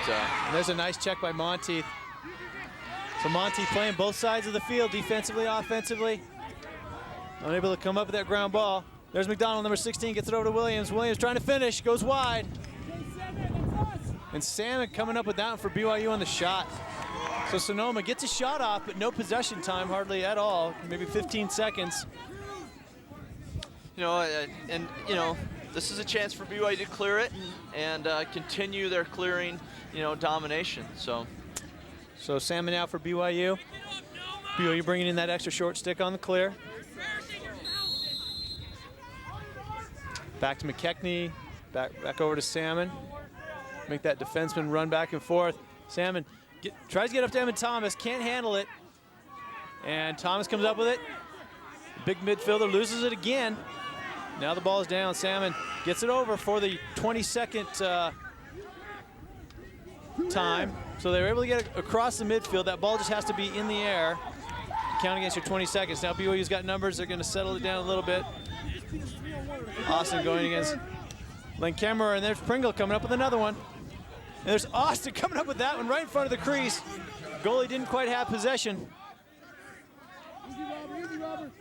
There's a nice check by Monteith. So Monteith playing both sides of the field, defensively, offensively. Unable to come up with that ground ball. There's McDonald, number 16, gets it over to Williams. Williams trying to finish, goes wide. And Salmon coming up with that one for BYU on the shot. So Sonoma gets a shot off, but no possession time hardly at all, maybe 15 seconds. You know, and you know, this is a chance for BYU to clear it and continue their clearing, you know, domination. So Salmon out for BYU. BYU bringing in that extra short stick on the clear. Back to McKechnie, back over to Salmon. Make that defenseman run back and forth. Salmon tries to get up to Evan Thomas, can't handle it. And Thomas comes up with it. Big midfielder loses it again. Now the ball is down. Salmon gets it over for the 22nd time. So they were able to get it across the midfield. That ball just has to be in the air. Count against your 20 seconds. Now BYU's got numbers. They're going to settle it down a little bit. Austin going against Lankemmerer, and there's Pringle coming up with another one. And there's Austin coming up with that one right in front of the crease. Goalie didn't quite have possession. Easy, Robert.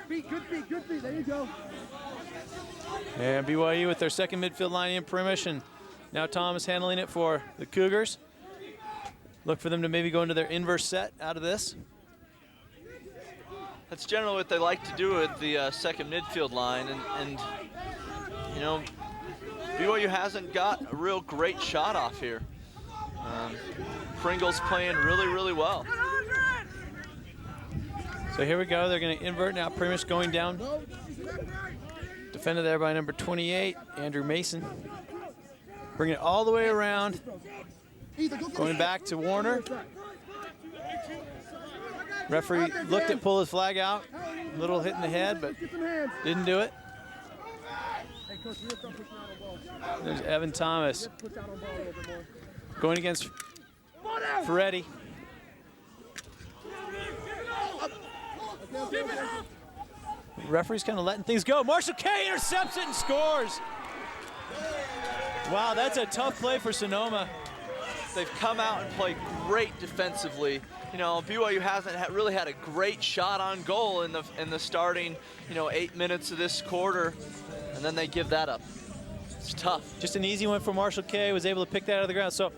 Feet, good feet, good feet. There you go. And BYU with their second midfield line in permission. Now Thomas handling it for the Cougars. Look for them to maybe go into their inverse set out of this. That's generally what they like to do with the second midfield line, and you know, BYU hasn't got a real great shot off here. Pringle's playing really, really well. So here we go. They're going to invert now. Primus going down. Defended there by number 28, Andrew Mason. Bringing it all the way around. Going back to Warner. Referee looked at pull his flag out. A little hit in the head, but didn't do it. There's Evan Thomas going against Ferretti. Referee's kind of letting things go. Marshall Kay intercepts it and scores. Wow, that's a tough play for Sonoma. They've come out and played great defensively. You know, BYU hasn't really had a great shot on goal in the starting, 8 minutes of this quarter, and then they give that up. It's tough. Just an easy one for Marshall Kay, was able to pick that out of the ground. So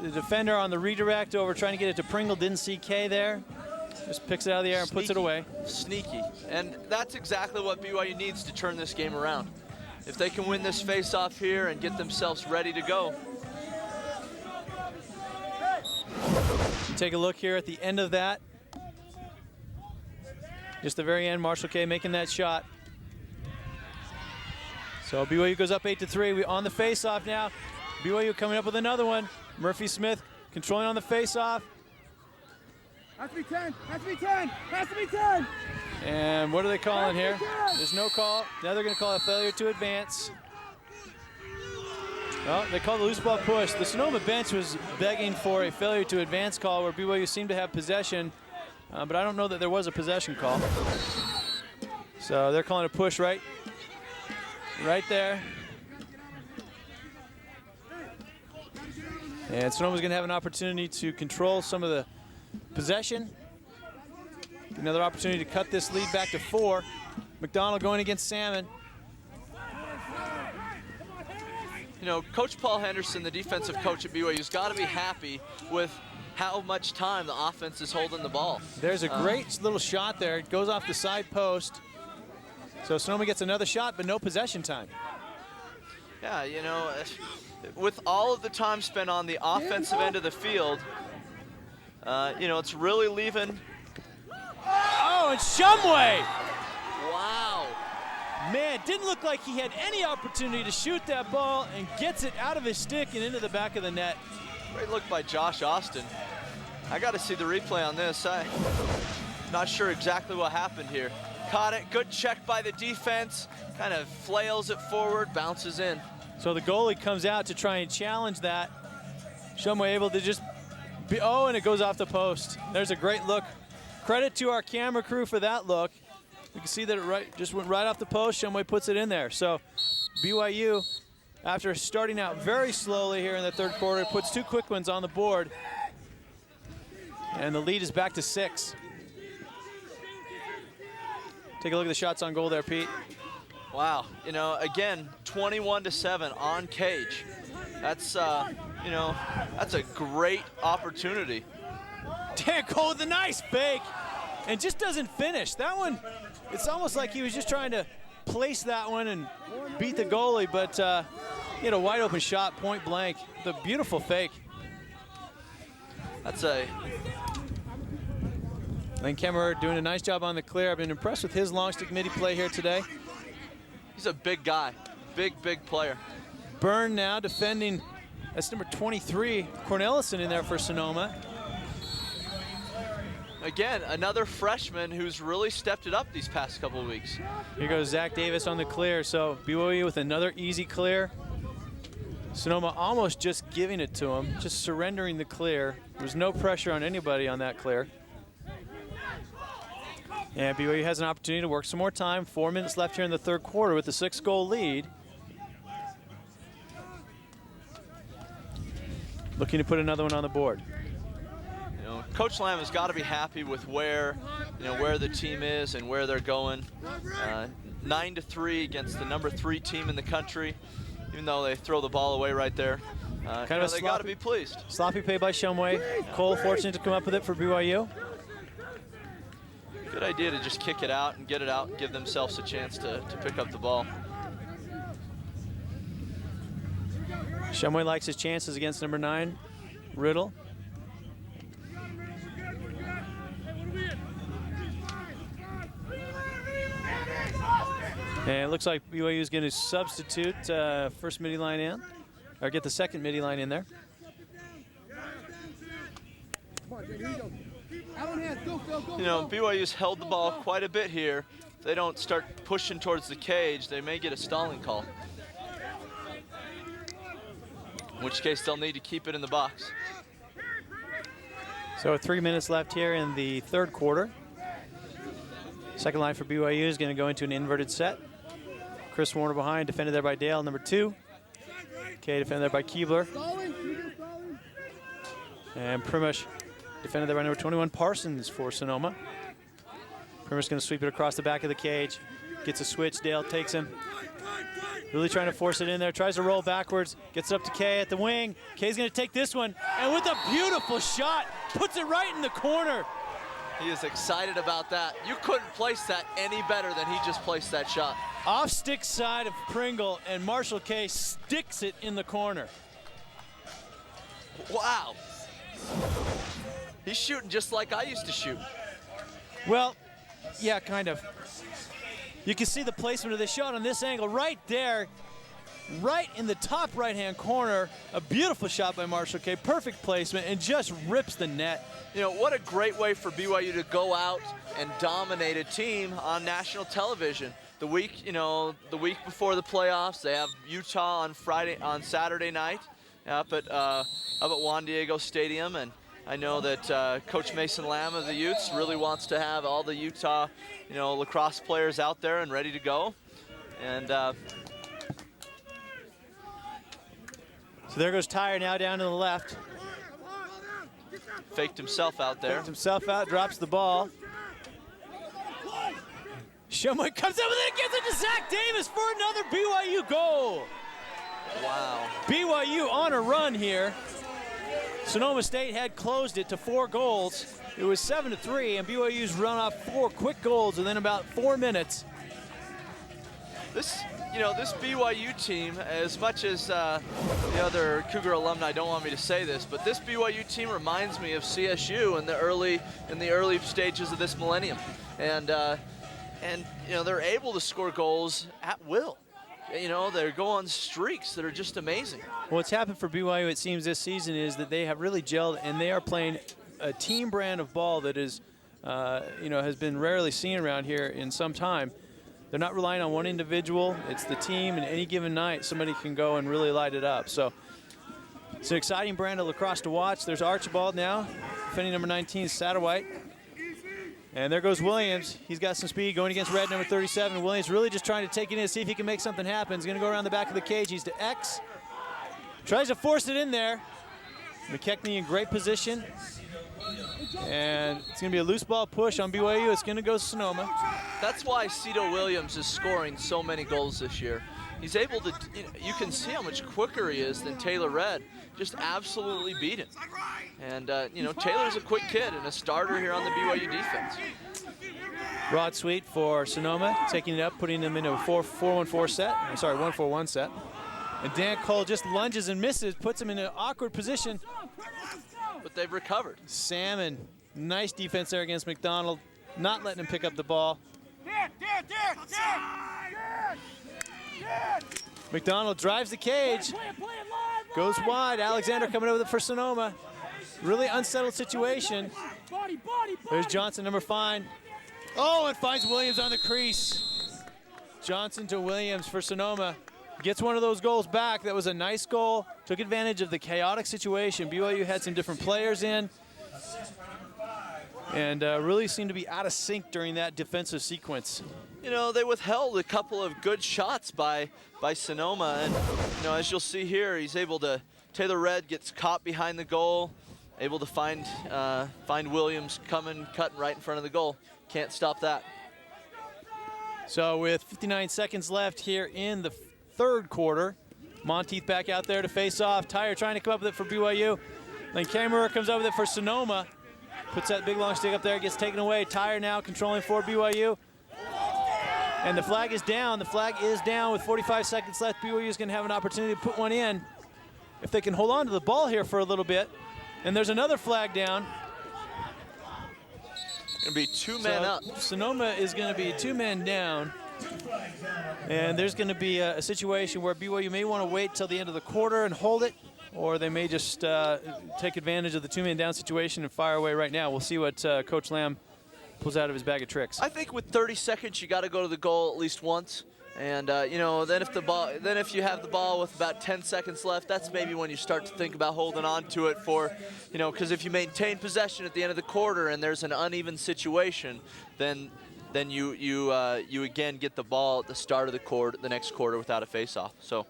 the defender on the redirect over trying to get it to Pringle, didn't see Kay there. Just picks it out of the air and puts it away. Sneaky, and that's exactly what BYU needs to turn this game around. If they can win this face-off here and get themselves ready to go. Take a look here at the end of that. Just the very end, Marshall Kay making that shot. So BYU goes up 8-3. We're on the face-off now. BYU coming up with another one. Murphy Smith controlling on the face-off. Has to be 10. Has to be 10. Has to be 10. And what are they calling here? There's no call. Now they're going to call a failure to advance. Well, they called the loose ball push. The Sonoma bench was begging for a failure to advance call where BYU seemed to have possession, but I don't know that there was a possession call. So they're calling a push right there. And Sonoma's going to have an opportunity to control some of the possession. Another opportunity to cut this lead back to 4. McDonald going against Salmon. Coach Paul Henderson, the defensive coach at BYU, has got to be happy with how much time the offense is holding the ball. There's a great little shot there. It goes off the side post. So Sonoma gets another shot, but no possession time. Yeah, with all of the time spent on the offensive end of the field, it's really leaving. Oh, and Shumway! Wow. Man, didn't look like he had any opportunity to shoot that ball and gets it out of his stick and into the back of the net. Great look by Josh Austin. I got to see the replay on this. I'm not sure exactly what happened here. Caught it, good check by the defense, kind of flails it forward, bounces in. So the goalie comes out to try and challenge that. Shumway able to just be, and it goes off the post. There's a great look. Credit to our camera crew for that look. You can see that it just went right off the post. Shumway puts it in there. So BYU, after starting out very slowly here in the third quarter, puts 2 quick ones on the board. And the lead is back to 6. Take a look at the shots on goal there, Pete. Wow, again, 21-7 on Cage. That's, that's a great opportunity. Dan Cole with a nice fake and just doesn't finish. That one, it's almost like he was just trying to place that one and beat the goalie, but he had a wide open shot, point blank. The beautiful fake. That's a... Lankemmerer doing a nice job on the clear. I've been impressed with his long stick midi play here today. He's a big guy, big player. Byrne now defending, that's number 23, Cornelison in there for Sonoma. again, another freshman who's really stepped it up these past couple of weeks. Here goes Zach Davis on the clear. So BYU with another easy clear. Sonoma almost just giving it to him, just surrendering the clear. There was no pressure on anybody on that clear. And BYU has an opportunity to work some more time. 4 minutes left here in the third quarter with a 6-goal lead. Looking to put another one on the board. You know, Coach Lamb has got to be happy with where the team is and where they're going. 9-3 against the number 3 team in the country. Even though they throw the ball away right there, they got to be pleased. Sloppy play by Shumway. Cole fortunate to come up with it for BYU. Good idea to just kick it out and get it out and give themselves a chance to pick up the ball. Shumway likes his chances against number 9, Riddle. And it looks like BYU is going to substitute first midi line in, or get the second midi line in there. You know, BYU's held the ball quite a bit here. If they don't start pushing towards the cage, they may get a stalling call. In which case, they'll need to keep it in the box. So 3 minutes left here in the third quarter. Second line for BYU is going to go into an inverted set. Chris Warner behind, defended there by Dale, number 2. Okay, defended there by Keebler. And Primish defended there by number 21, Parsons for Sonoma. Primish going to sweep it across the back of the cage. Gets a switch, Dale takes him. Really trying to force it in there, tries to roll backwards, gets up to Kay at the wing. Kay's going to take this one, and with a beautiful shot, puts it right in the corner. He is excited about that. You couldn't place that any better than he just placed that shot. Off stick side of Pringle, and Marshall Kay sticks it in the corner. Wow. He's shooting just like I used to shoot. Well, yeah, kind of. You can see the placement of the shot on this angle right there, right in the top right-hand corner. A beautiful shot by Marshall Kay, perfect placement, and just rips the net. You know, what a great way for BYU to go out and dominate a team on national television. The week before the playoffs, they have Utah on Saturday night up at Juan Diego Stadium, and I know that Coach Mason Lamb of the Utes really wants to have all the Utah, lacrosse players out there and ready to go. And so there goes Tyre now down to the left. Faked himself out there. Faked himself out, drops the ball. Shumway comes up with it, gets it to Zach Davis for another BYU goal. Wow. BYU on a run here. Sonoma State had closed it to 4 goals. It was 7-3, and BYU's run off 4 quick goals within about 4 minutes. This BYU team, as much as the other Cougar alumni don't want me to say this, but this BYU team reminds me of CSU in the early stages of this millennium, and they're able to score goals at will. They go on streaks that are just amazing. What's happened for BYU, it seems, this season is that they have really gelled, and they are playing a team brand of ball that is, has been rarely seen around here in some time. They're not relying on one individual. It's the team, and any given night, somebody can go and really light it up. So it's an exciting brand of lacrosse to watch. There's Archibald now, defending number 19, Satterwhite. And there goes Williams. He's got some speed going against red number 37. Williams really just trying to take it in, see if he can make something happen. He's going to go around the back of the cage. He's to X. Tries to force it in there. McKechnie in great position. And it's going to be a loose ball push on BYU. It's going to go Sonoma. That's why Cito Williams is scoring so many goals this year. He's able to, you can see how much quicker he is than Taylor Red. Just absolutely beat him. And, Taylor's a quick kid and a starter here on the BYU defense. Rod Sweet for Sonoma, taking it up, putting them into a 4-4-1-4 set. I'm sorry, 1-4-1 set. And Dan Cole just lunges and misses, puts him in an awkward position. But they've recovered. Salmon, nice defense there against McDonald, not letting him pick up the ball. McDonald drives the cage, goes wide. Alexander coming over for Sonoma. Really unsettled situation. There's Johnson, number 5. Oh, and finds Williams on the crease. Johnson to Williams for Sonoma. Gets one of those goals back. That was a nice goal. Took advantage of the chaotic situation. BYU had some different players in. And really seemed to be out of sync during that defensive sequence. You know, they withheld a couple of good shots by Sonoma. And, you know, as you'll see here, he's able to, Taylor Red gets caught behind the goal, able to find Williams cutting right in front of the goal. Can't stop that. So with 59 seconds left here in the third quarter, Monteith back out there to face off. Tyre trying to come up with it for BYU. Then Kammerer comes up with it for Sonoma. Puts that big long stick up there, gets taken away. Tyre now controlling for BYU. And the flag is down. The flag is down with 45 seconds left. BYU is going to have an opportunity to put one in if they can hold on to the ball here for a little bit. And there's another flag down. Gonna be 2 men up. Sonoma is going to be 2 men down. And there's going to be a situation where BYU may want to wait till the end of the quarter and hold it, or they may just take advantage of the 2-man down situation and fire away right now. We'll see what Coach Lamb pulls out of his bag of tricks. I think with 30 seconds, you got to go to the goal at least once. And you know, then if you have the ball with about 10 seconds left, that's maybe when you start to think about holding on to it for, you know, because if you maintain possession at the end of the quarter and there's an uneven situation, then you again get the ball at the start of the next quarter without a face-off. So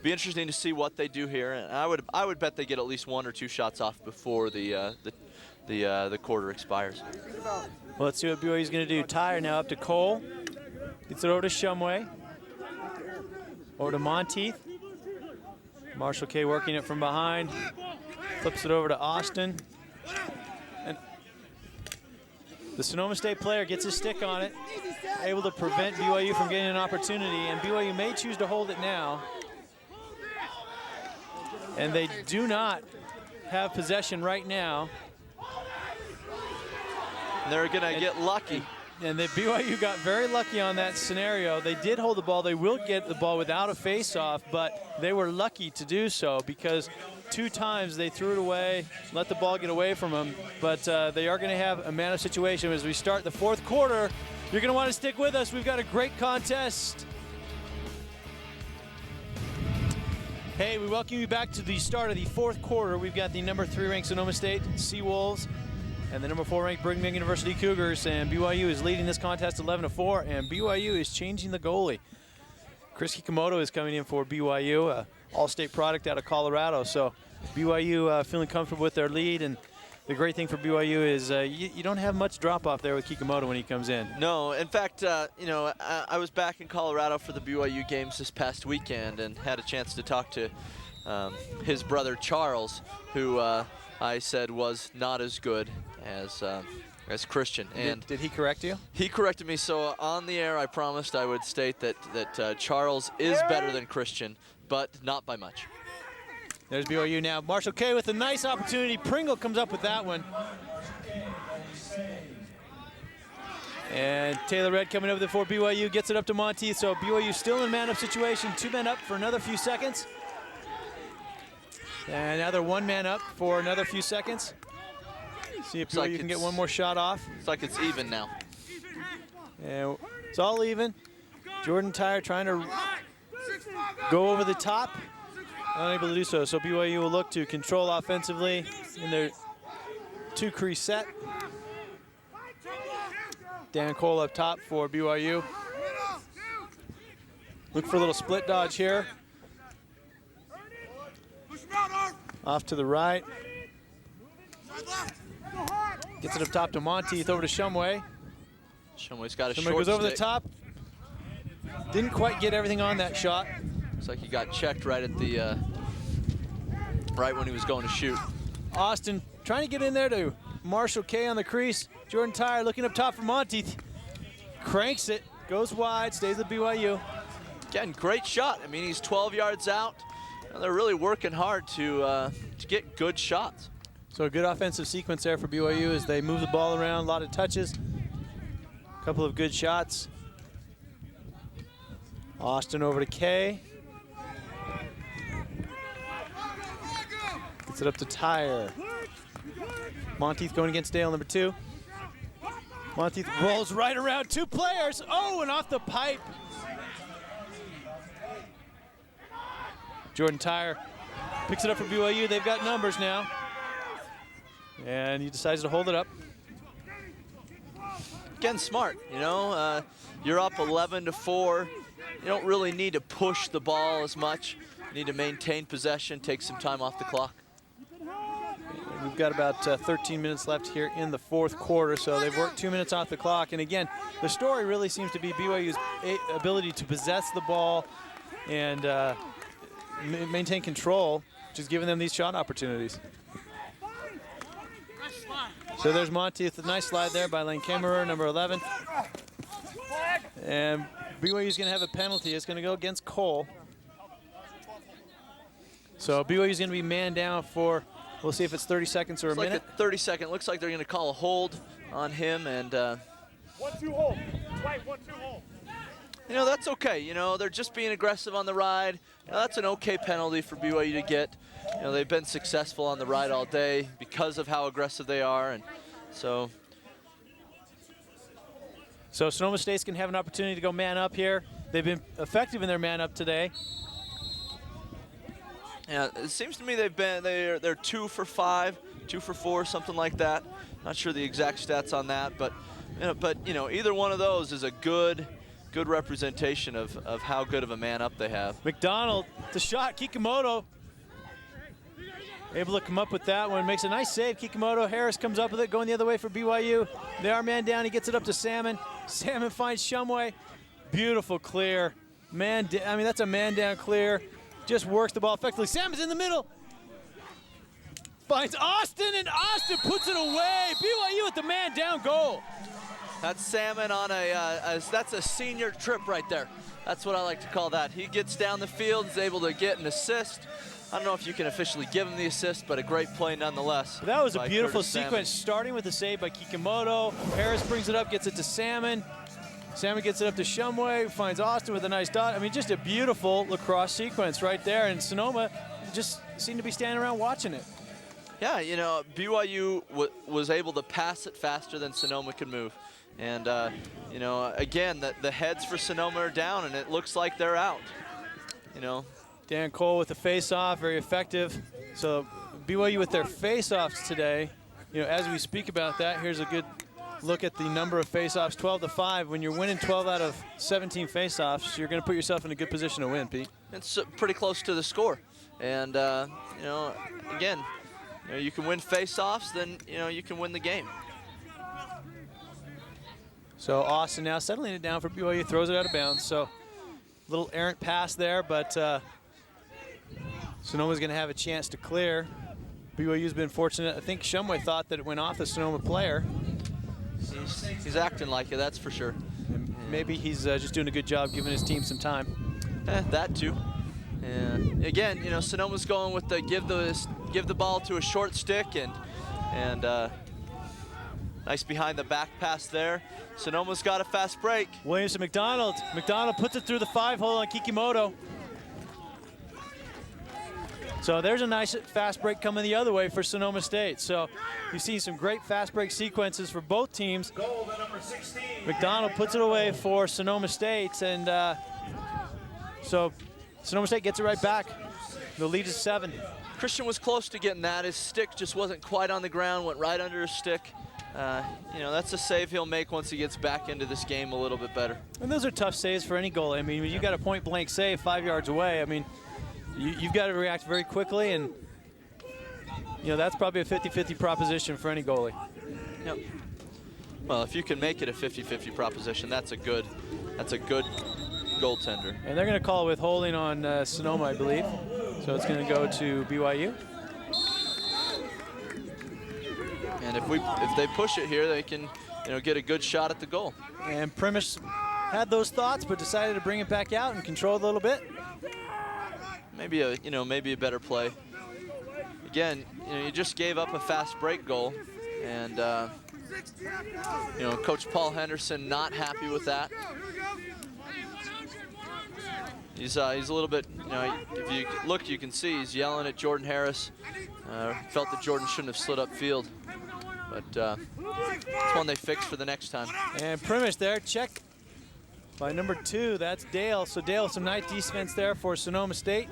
be interesting to see what they do here. And I would bet they get at least 1 or 2 shots off before the quarter expires. Well, let's see what BYU's going to do. Tyre now up to Cole. Gets it over to Shumway. Over to Monteith. Marshall K working it from behind. Flips it over to Austin. And the Sonoma State player gets his stick on it. Able to prevent BYU from getting an opportunity. And BYU may choose to hold it now. And they do not have possession right now. They're going to get lucky. And the BYU got very lucky on that scenario. They did hold the ball. They will get the ball without a face-off, but they were lucky to do so because 2 times they threw it away, let the ball get away from them. But they are going to have a man-up situation as we start the fourth quarter. You're going to want to stick with us. We've got a great contest. Hey, we welcome you back to the start of the fourth quarter. We've got the number 3 ranked Sonoma State Seawolves and the number 4 ranked Brigham Young University Cougars, and BYU is leading this contest 11-4, and BYU is changing the goalie. Chris Kikamoto is coming in for BYU, all-state product out of Colorado, so BYU feeling comfortable with their lead, and the great thing for BYU is you don't have much drop-off there with Kikamoto when he comes in. No, in fact, you know, I was back in Colorado for the BYU games this past weekend and had a chance to talk to his brother Charles, who I said was not as good as Christian. And did he correct you? He corrected me. So on the air, I promised I would state that Charles is better than Christian, but not by much. There's BYU now. Marshall K with a nice opportunity. Pringle comes up with that one. And Taylor Red coming over there for BYU, gets it up to Monteith. So BYU still in man-up situation. 2 men up for another few seconds. And now they're 1 man up for another few seconds. See if BYU can get one more shot off. It's like it's even now. And it's all even. Jordan Tyre trying to go over the top. Unable to do so. So BYU will look to control offensively in their 2-crease set. Dan Cole up top for BYU. Look for a little split dodge here. Off to the right. Gets it up top to Monteith, over to Shumway. Shumway's got a Shumway short goes over stick. the top. Didn't quite get everything on that shot. Looks like he got checked right at the right when he was going to shoot. Austin trying to get in there to Marshall K on the crease. Jordan Tyre looking up top for Monteith. Cranks it, goes wide, stays with BYU. Again, great shot. I mean, he's 12 yards out. They're really working hard to get good shots. So a good offensive sequence there for BYU as they move the ball around, a lot of touches, a couple of good shots. Austin over to K. Gets it up to Tyre. Monteith going against Dale, number 2. Monteith rolls right around 2 players. Oh, and off the pipe. Jordan Tyre picks it up for BYU. They've got numbers now. And he decides to hold it up. Again, smart, you know. You're up 11-4. You don't really need to push the ball as much. You need to maintain possession, take some time off the clock. We've got about 13 minutes left here in the 4th quarter, so they've worked 2 minutes off the clock. And again, the story really seems to be BYU's ability to possess the ball and maintain control, which is giving them these shot opportunities. So there's Monteith, a nice slide there by Lane Kammerer, number 11. And BYU's going to have a penalty. It's going to go against Cole. So BYU's going to be man down for, we'll see if it's 30 seconds or a minute. Like a 30-second. Looks like they're going to call a hold on him. And 1-2 hold. Right, 1-2 hold. You know, that's okay. You know, they're just being aggressive on the ride. You know, that's an okay penalty for BYU to get. You know, they've been successful on the ride all day because of how aggressive they are. And so Sonoma State's going to have an opportunity to go man up here. They've been effective in their man up today. yeah, it seems to me they're 2 for 5, 2 for 4, something like that. Not sure the exact stats on that, but you know, either one of those is a good representation of how good of a man up they have. McDonald, the shot, Kikumoto able to come up with that one, makes a nice save. Kikumoto, Harris comes up with it, going the other way for BYU. They are man down, he gets it up to Salmon. Salmon finds Shumway. Beautiful clear. I mean, that's a man down clear. Just works the ball effectively. Salmon's in the middle. Finds Austin, and Austin puts it away. BYU with the man down goal. That's Salmon on that's a senior trip right there. That's what I like to call that. He gets down the field, is able to get an assist. I don't know if you can officially give him the assist, but a great play nonetheless. That was a beautiful sequence, starting with the save by Kikumoto. Harris brings it up, gets it to Salmon. Salmon gets it up to Shumway, finds Austin with a nice dot. I mean, just a beautiful lacrosse sequence right there, and Sonoma just seemed to be standing around watching it. Yeah, you know, BYU was able to pass it faster than Sonoma could move. And, you know, again, the heads for Sonoma are down, and it looks like they're out, you know. Dan Cole with the face-off, very effective. So BYU with their face-offs today. You know, as we speak about that, here's a good look at the number of face-offs, 12-5. When you're winning 12 out of 17 face-offs, you're going to put yourself in a good position to win, Pete. It's pretty close to the score. And, you know, again, you know, you can win face-offs, then, you know, you can win the game. So Austin now settling it down for BYU, throws it out of bounds. So little errant pass there, but Sonoma's going to have a chance to clear. BYU's been fortunate. I think Shumway thought that it went off the Sonoma player. He's acting like it, that's for sure. And maybe he's just doing a good job giving his team some time. That too. And again, you know, Sonoma's going with the give the ball to a short stick and nice behind the back pass there. Sonoma's got a fast break. Williams to McDonald. McDonald puts it through the 5-hole on Kikumoto. So there's a nice fast break coming the other way for Sonoma State. So you've seen some great fast break sequences for both teams. Goal to number 16. McDonald puts it away for Sonoma State, and so Sonoma State gets it right back. The lead is 7. Christian was close to getting that. His stick just wasn't quite on the ground, went right under his stick. You know, that's a save he'll make once he gets back into this game a little bit better. And those are tough saves for any goalie. I mean, when you got a point-blank save 5 yards away, I mean, you've got to react very quickly, and you know, that's probably a 50-50 proposition for any goalie. Yep. Well, if you can make it a 50-50 proposition, that's a good goaltender. And they're going to call withholding on Sonoma, I believe. So it's going to go to BYU. And if they push it here, they can, you know, get a good shot at the goal. And Primus had those thoughts, but decided to bring it back out and control it a little bit. Maybe a better play. Again, you know, you just gave up a fast break goal, and you know, Coach Paul Henderson not happy with that. He's a little bit, you know, if you look, you can see he's yelling at Jordan Harris. Felt that Jordan shouldn't have slid upfield. but it's one they fix for the next time. And Primish there, check by number 2. That's Dale. So Dale, some nice defense there for Sonoma State.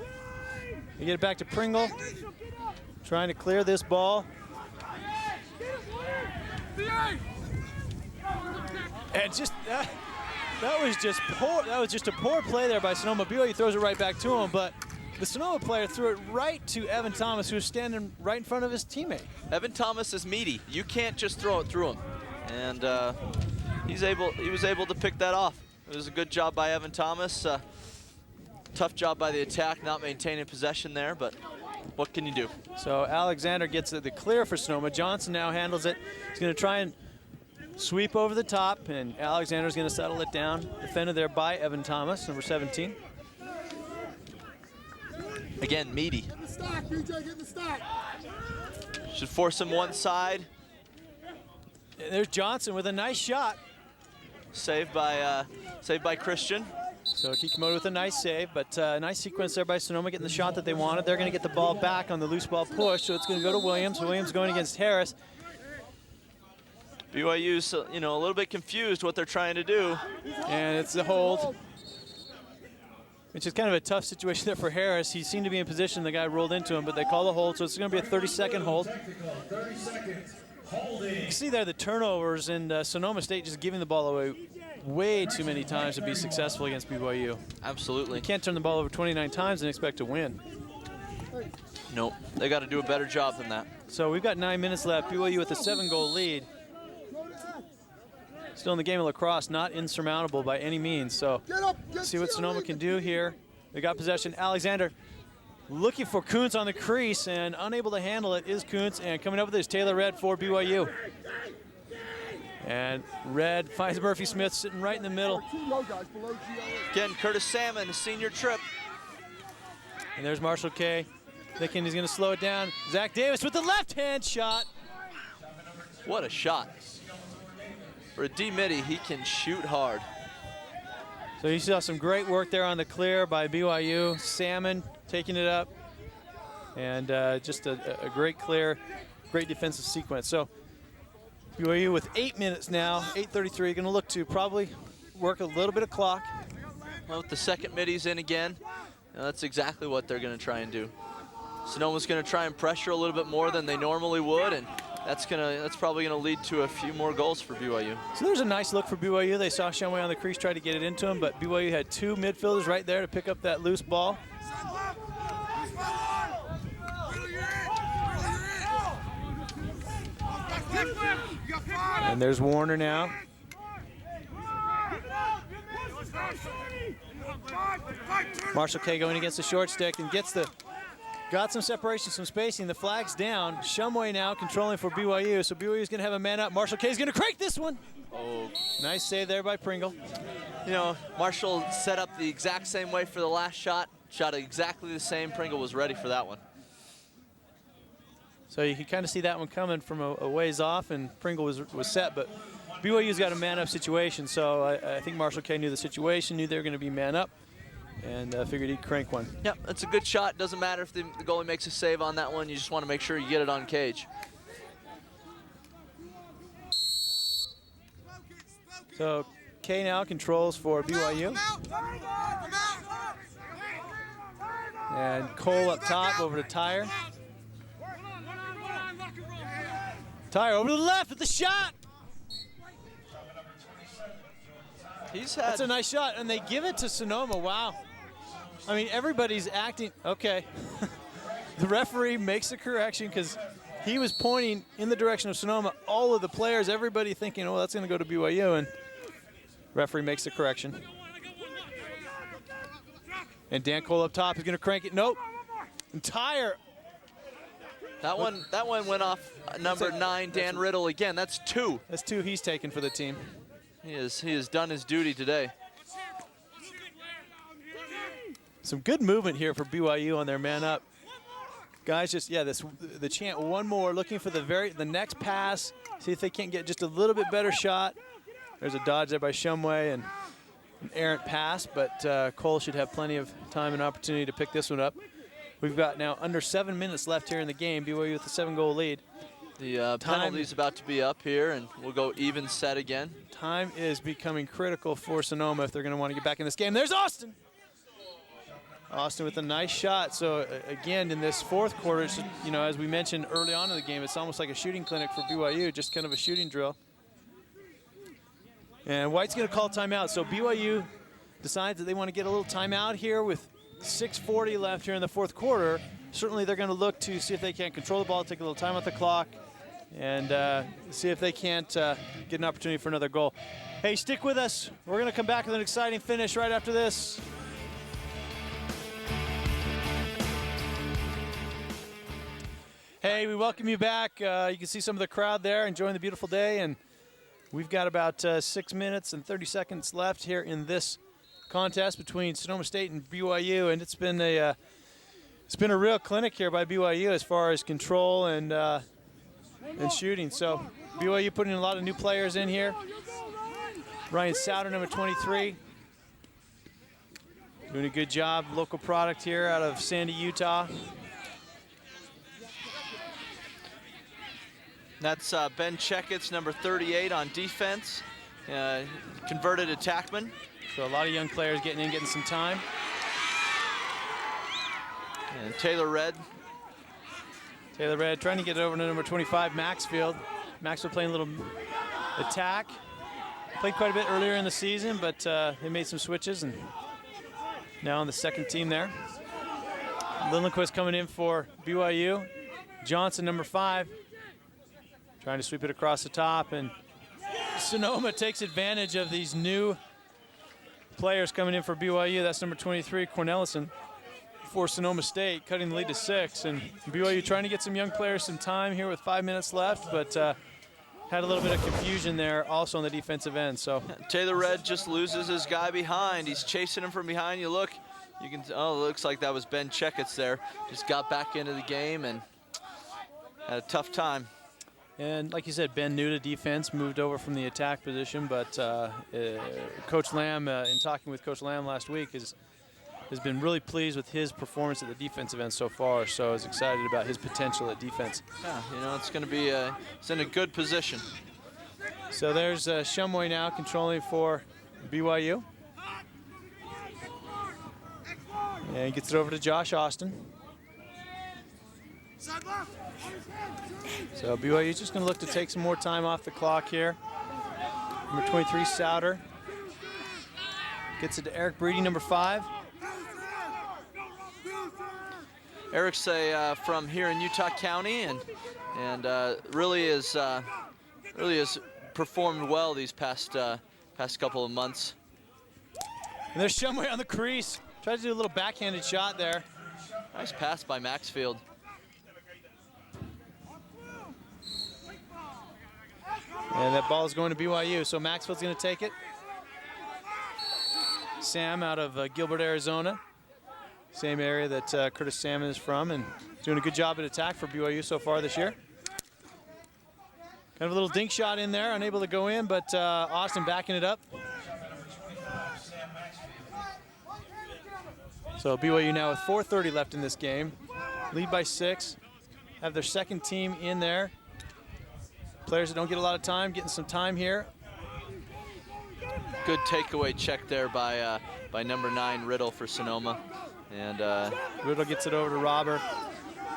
You get it back to Pringle, trying to clear this ball. And just that was just poor. That was just a poor play there by Sonoma. BYU throws it right back to him, but the Sonoma player threw it right to Evan Thomas, who was standing right in front of his teammate. Evan Thomas is meaty. You can't just throw it through him, and he was able to pick that off. It was a good job by Evan Thomas. Tough job by the attack, not maintaining possession there, but what can you do? So Alexander gets the clear for Sonoma. Johnson now handles it. He's going to try and sweep over the top, and Alexander's going to settle it down. Defended there by Evan Thomas, number 17. Again, meaty. Should force him one side. There's Johnson with a nice shot. Saved by Christian. So Kikimoto with a nice save, but nice sequence there by Sonoma getting the shot that they wanted. They're going to get the ball back on the loose ball push, so it's going to go to Williams. Williams going against Harris. BYU's a little bit confused what they're trying to do. And it's the hold. Which is kind of a tough situation there for Harris. He seemed to be in position. The guy rolled into him, but they call the hold, so it's going to be a 30-second hold. You can see there the turnovers, and Sonoma State just giving the ball away way too many times to be successful against BYU. Absolutely. You can't turn the ball over 29 times and expect to win. Nope, they got to do a better job than that. So we've got 9 minutes left. BYU with a 7-goal lead. Still in the game of lacrosse, not insurmountable by any means. So see what Sonoma can do here. They got possession. Alexander looking for Kuntz on the crease, and unable to handle it is Kuntz. And coming up with this, Taylor Red for BYU. And Red finds Murphy Smith sitting right in the middle. Again, Curtis Salmon, a senior trip. And there's Marshall Kay. Thinking he's going to slow it down. Zach Davis with the left-hand shot. What a shot. For a D-Midi, he can shoot hard. So you saw some great work there on the clear by BYU. Salmon taking it up. And just a great clear, great defensive sequence. So BYU with 8 minutes now, 8:33, going to look to probably work a little bit of clock. Well, with the second middies in again, that's exactly what they're going to try and do. Sonoma's going to try and pressure a little bit more than they normally would, and that's probably going to lead to a few more goals for BYU. So there's a nice look for BYU. They saw Shumway on the crease try to get it into him, but BYU had 2 midfielders right there to pick up that loose ball. And there's Warner now. Marshall Kay going against the short stick and got some separation, some spacing. The flag's down. Shumway now controlling for BYU, so BYU is going to have a man up. Marshall Kay is going to crank this one. Oh, nice save there by Pringle. Marshall set up the exact same way for the last shot. Shot exactly the same. Pringle was ready for that one. So you can kind of see that one coming from a ways off, and Pringle was set, but BYU's got a man-up situation, so I think Marshall Kay knew the situation, knew they were going to be man-up, and figured he'd crank one. Yep, that's a good shot. Doesn't matter if the goalie makes a save on that one. You just want to make sure you get it on cage. So Kay now controls for BYU. And Cole up top over to Tyre. Tyre over to the left with the shot. That's a nice shot, and they give it to Sonoma. Wow. I mean, everybody's acting. Okay. The referee makes a correction because he was pointing in the direction of Sonoma. All of the players, everybody thinking, oh, that's going to go to BYU, and referee makes the correction. And Dan Cole up top is going to crank it. Nope. And Tyre. That one went off number 9, Dan Riddle. Again, that's 2. That's 2 he's taken for the team. He has done his duty today. Some good movement here for BYU on their man up. Guys, just the chant one more, looking for the next pass. See if they can't get just a little bit better shot. There's a dodge there by Shumway and an errant pass, but Cole should have plenty of time and opportunity to pick this one up. We've got now under 7 minutes left here in the game. BYU with a 7-goal lead. The penalty's about to be up here, and we'll go even set again. Time is becoming critical for Sonoma if they're going to want to get back in this game. There's Austin. Austin with a nice shot. So again, in this fourth quarter, it's, you know, as we mentioned early on in the game, it's almost like a shooting clinic for BYU, just kind of a shooting drill. And White's going to call timeout. So BYU decides that they want to get a little timeout here with 6:40 left here in the fourth quarter. Certainly they're going to look to see if they can't control the ball, take a little time off the clock, and see if they can't get an opportunity for another goal. Hey, stick with us. We're going to come back with an exciting finish right after this. Hey, we welcome you back. You can see some of the crowd there enjoying the beautiful day, and we've got about 6 minutes and 30 seconds left here in this contest between Sonoma State and BYU, and it's been a real clinic here by BYU as far as control and shooting. So BYU putting a lot of new players in here. Ryan Souter, number 23, doing a good job. Local product here out of Sandy, Utah. That's Ben Checketts, number 38 on defense, converted attackman. So a lot of young players getting in, getting some time. And Taylor Red. Taylor Red trying to get it over to number 25, Maxfield. Maxfield playing a little attack. Played quite a bit earlier in the season, but they made some switches, and now on the second team there. Lindquist coming in for BYU. Johnson, number 5. Trying to sweep it across the top, and Sonoma takes advantage of these new players coming in for BYU. That's number 23, Cornelison, for Sonoma State, cutting the lead to 6. And BYU trying to get some young players some time here with 5 minutes left, but had a little bit of confusion there also on the defensive end. So Taylor Red just loses his guy behind. He's chasing him from behind. You look, you can, oh, it looks like that was Ben Checketts there. Just got back into the game and had a tough time. And like you said, Ben, new to defense, moved over from the attack position, but Coach Lamb, in talking with Coach Lamb last week, has been really pleased with his performance at the defensive end so far, so is excited about his potential at defense. Yeah, you know, it's going to be, it's in a good position. So there's Shumway now controlling for BYU. And gets it over to Josh Austin. So BYU's just going to look to take some more time off the clock here. Number 23, Souter. Gets it to Eric Breedy, number 5. Eric's from here in Utah County, and really has performed well these past couple of months. And there's Shumway on the crease. Tried to do a little backhanded shot there. Nice pass by Maxfield. And that ball is going to BYU, so Maxfield's going to take it. Sam out of Gilbert, Arizona. Same area that Curtis Salmon is from, and doing a good job at attack for BYU so far this year. Kind of a little dink shot in there, unable to go in, but Austin backing it up. So BYU now with 4:30 left in this game. Lead by 6. Have their second team in there. Players that don't get a lot of time, getting some time here. Good takeaway check there by number 9, Riddle, for Sonoma. And Riddle gets it over to Robert.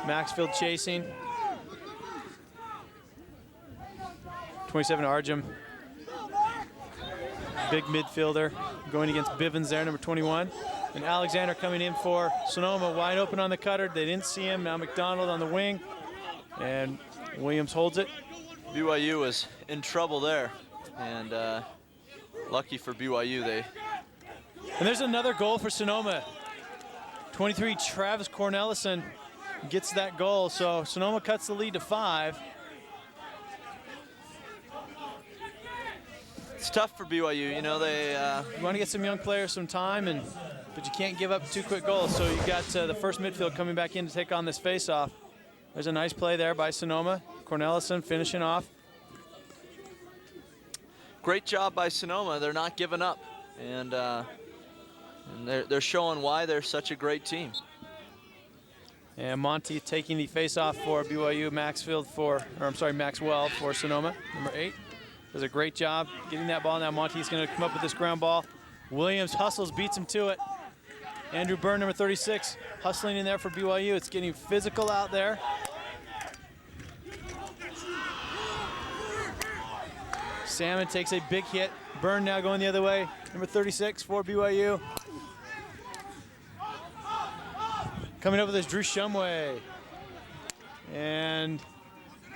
Maxfield chasing. 27, Arjum. Big midfielder going against Bivens there, number 21. And Alexander coming in for Sonoma, wide open on the cutter. They didn't see him. Now McDonald on the wing. And Williams holds it. BYU was in trouble there, and lucky for BYU, they. And there's another goal for Sonoma. 23, Travis Cornelison gets that goal, so Sonoma cuts the lead to 5. It's tough for BYU, you know, they. You want to get some young players some time, but you can't give up 2 quick goals. So you got the first midfield coming back in to take on this face-off. There's a nice play there by Sonoma. Cornelison finishing off. Great job by Sonoma. They're not giving up, and they're showing why they're such a great team. And Monty taking the face-off for BYU, Maxwell for Sonoma, number 8. Does a great job getting that ball. Now Monty's going to come up with this ground ball. Williams hustles, beats him to it. Andrew Byrne, number 36, hustling in there for BYU. It's getting physical out there. Salmon takes a big hit. Byrne now going the other way. Number 36 for BYU. Coming up with this Drew Shumway. And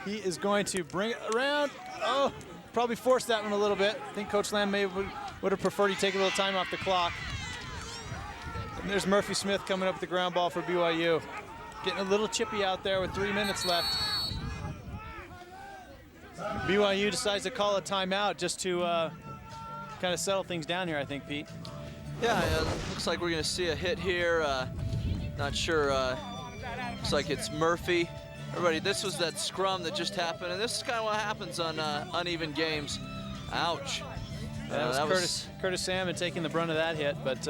he is going to bring it around. Oh, probably forced that one a little bit. I think Coach Lamb would have preferred he take a little time off the clock. And there's Murphy Smith coming up with the ground ball for BYU. Getting a little chippy out there with 3 minutes left. BYU decides to call a timeout just to kind of settle things down here, I think, Pete. Yeah, looks like we're going to see a hit here. Not sure. Looks like it's Murphy. Everybody, this was that scrum that just happened, and this is kind of what happens on uneven games. Ouch. That was Curtis Salmon taking the brunt of that hit, but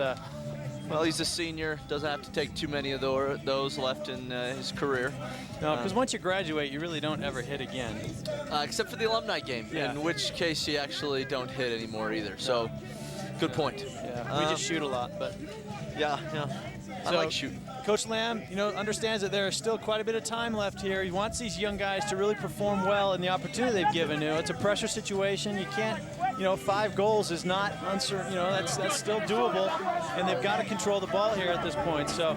well, he's a senior. Doesn't have to take too many of those left in his career. No, because once you graduate, you really don't ever hit again. Except for the alumni game, in which case you actually don't hit anymore either. So, good point. Yeah, we just shoot a lot, but yeah. I like shooting. Coach Lamb, understands that there is still quite a bit of time left here. He wants these young guys to really perform well in the opportunity they've given. It's a pressure situation. You can't, 5 goals is not uncertain. That's still doable, and they've got to control the ball here at this point. So,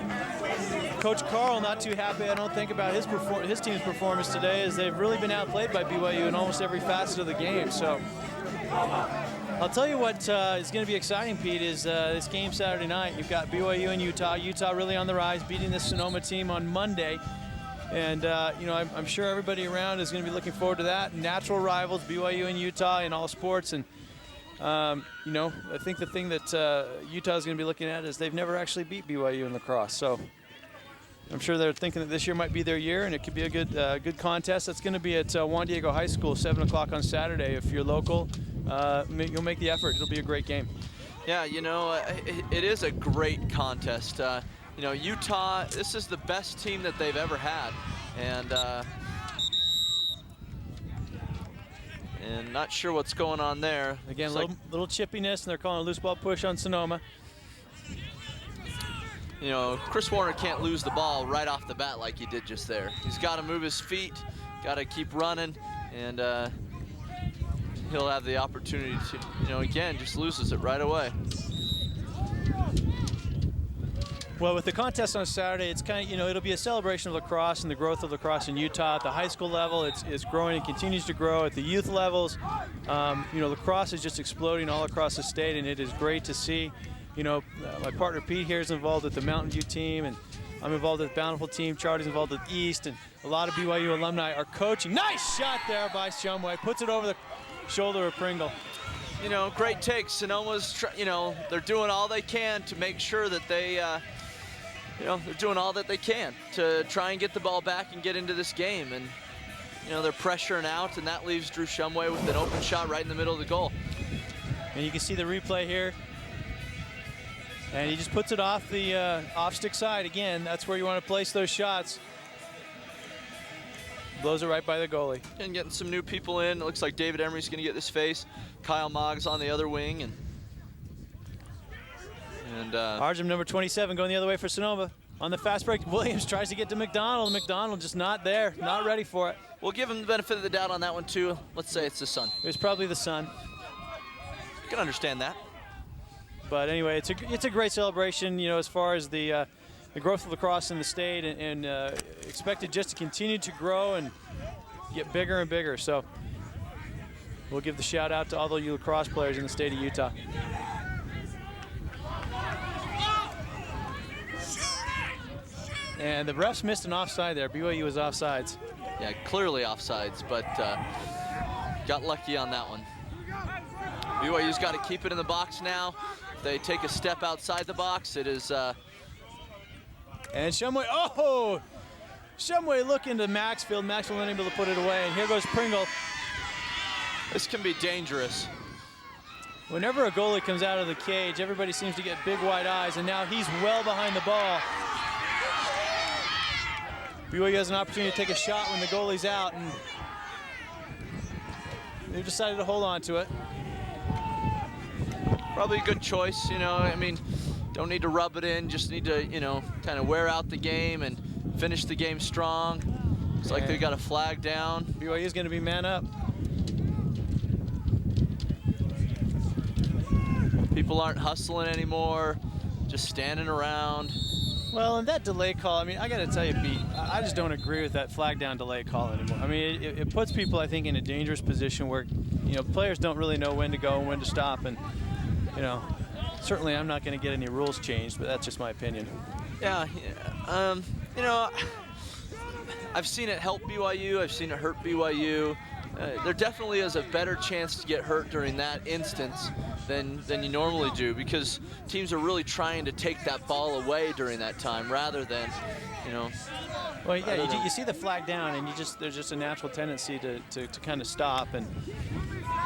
Coach Carl not too happy, I don't think, about his team's performance today, as they've really been outplayed by BYU in almost every facet of the game. So, I'll tell you what is going to be exciting, Pete, is this game Saturday night. You've got BYU and Utah. Utah really on the rise, beating this Sonoma team on Monday. And, I'm sure everybody around is going to be looking forward to that. Natural rivals, BYU and Utah in all sports. And, I think the thing that Utah is going to be looking at is they've never actually beat BYU in lacrosse. So I'm sure they're thinking that this year might be their year, and it could be a good contest. That's going to be at Juan Diego High School, 7 o'clock on Saturday. If you're local, you'll make the effort. It'll be a great game. Yeah, it is a great contest. Utah, this is the best team that they've ever had. And not sure what's going on there. Again, little chippiness, and they're calling a loose ball push on Sonoma. Chris Warner can't lose the ball right off the bat like he did just there. He's got to move his feet, got to keep running, and he'll have the opportunity to, again, just loses it right away. Well, with the contest on Saturday, it's kind of, it'll be a celebration of lacrosse and the growth of lacrosse in Utah. At the high school level, it's growing and continues to grow. At the youth levels, lacrosse is just exploding all across the state, and it is great to see. My partner Pete here is involved with the Mountain View team, and I'm involved with the Bountiful team. Charlie's involved with East, and a lot of BYU alumni are coaching. Nice shot there by Shumway. Puts it over the shoulder of Pringle. Great take. Sonoma's, they're doing all they can to make sure that they, they're doing all that they can to try and get the ball back and get into this game. And, they're pressuring out, and that leaves Drew Shumway with an open shot right in the middle of the goal. And you can see the replay here. And he just puts it off the off-stick side. Again, that's where you want to place those shots. Blows it right by the goalie. And getting some new people in. It looks like David Emery's going to get this face. Kyle Moggs on the other wing. And Arjum, number 27, going the other way for Sonoma. On the fast break, Williams tries to get to McDonald. McDonald just not there, not ready for it. We'll give him the benefit of the doubt on that one, too. Let's say it's the sun. It was probably the sun. You can understand that. But anyway, it's a great celebration, as far as the growth of lacrosse in the state, and expected just to continue to grow and get bigger and bigger. So we'll give the shout out to all the lacrosse players in the state of Utah. And the refs missed an offside there. BYU was offsides. Yeah, clearly offsides, but got lucky on that one. BYU's got to keep it in the box now. If they take a step outside the box, it is... And Shumway, Shumway looking to Maxfield. Maxfield unable to put it away, and here goes Pringle. This can be dangerous. Whenever a goalie comes out of the cage, everybody seems to get big wide eyes, and now he's well behind the ball. BYU has an opportunity to take a shot when the goalie's out, and they've decided to hold on to it. Probably a good choice, you know. I mean, don't need to rub it in, just need to, you know, kind of wear out the game and finish the game strong. Looks like they got a flag down. BYU is going to be man up. People aren't hustling anymore, just standing around. Well, and that delay call, I mean, I got to tell you, Pete, I just don't agree with that flag down delay call anymore. I mean, it puts people, I think, in a dangerous position where, you know, players don't really know when to go and when to stop. And, you know, certainly I'm not going to get any rules changed, but that's just my opinion. Yeah, you know, I've seen it help BYU, I've seen it hurt BYU. There definitely is a better chance to get hurt during that instance than you normally do, because teams are really trying to take that ball away during that time rather than, you know. Well, yeah, you see the flag down, and there's just a natural tendency to kind of stop. And, you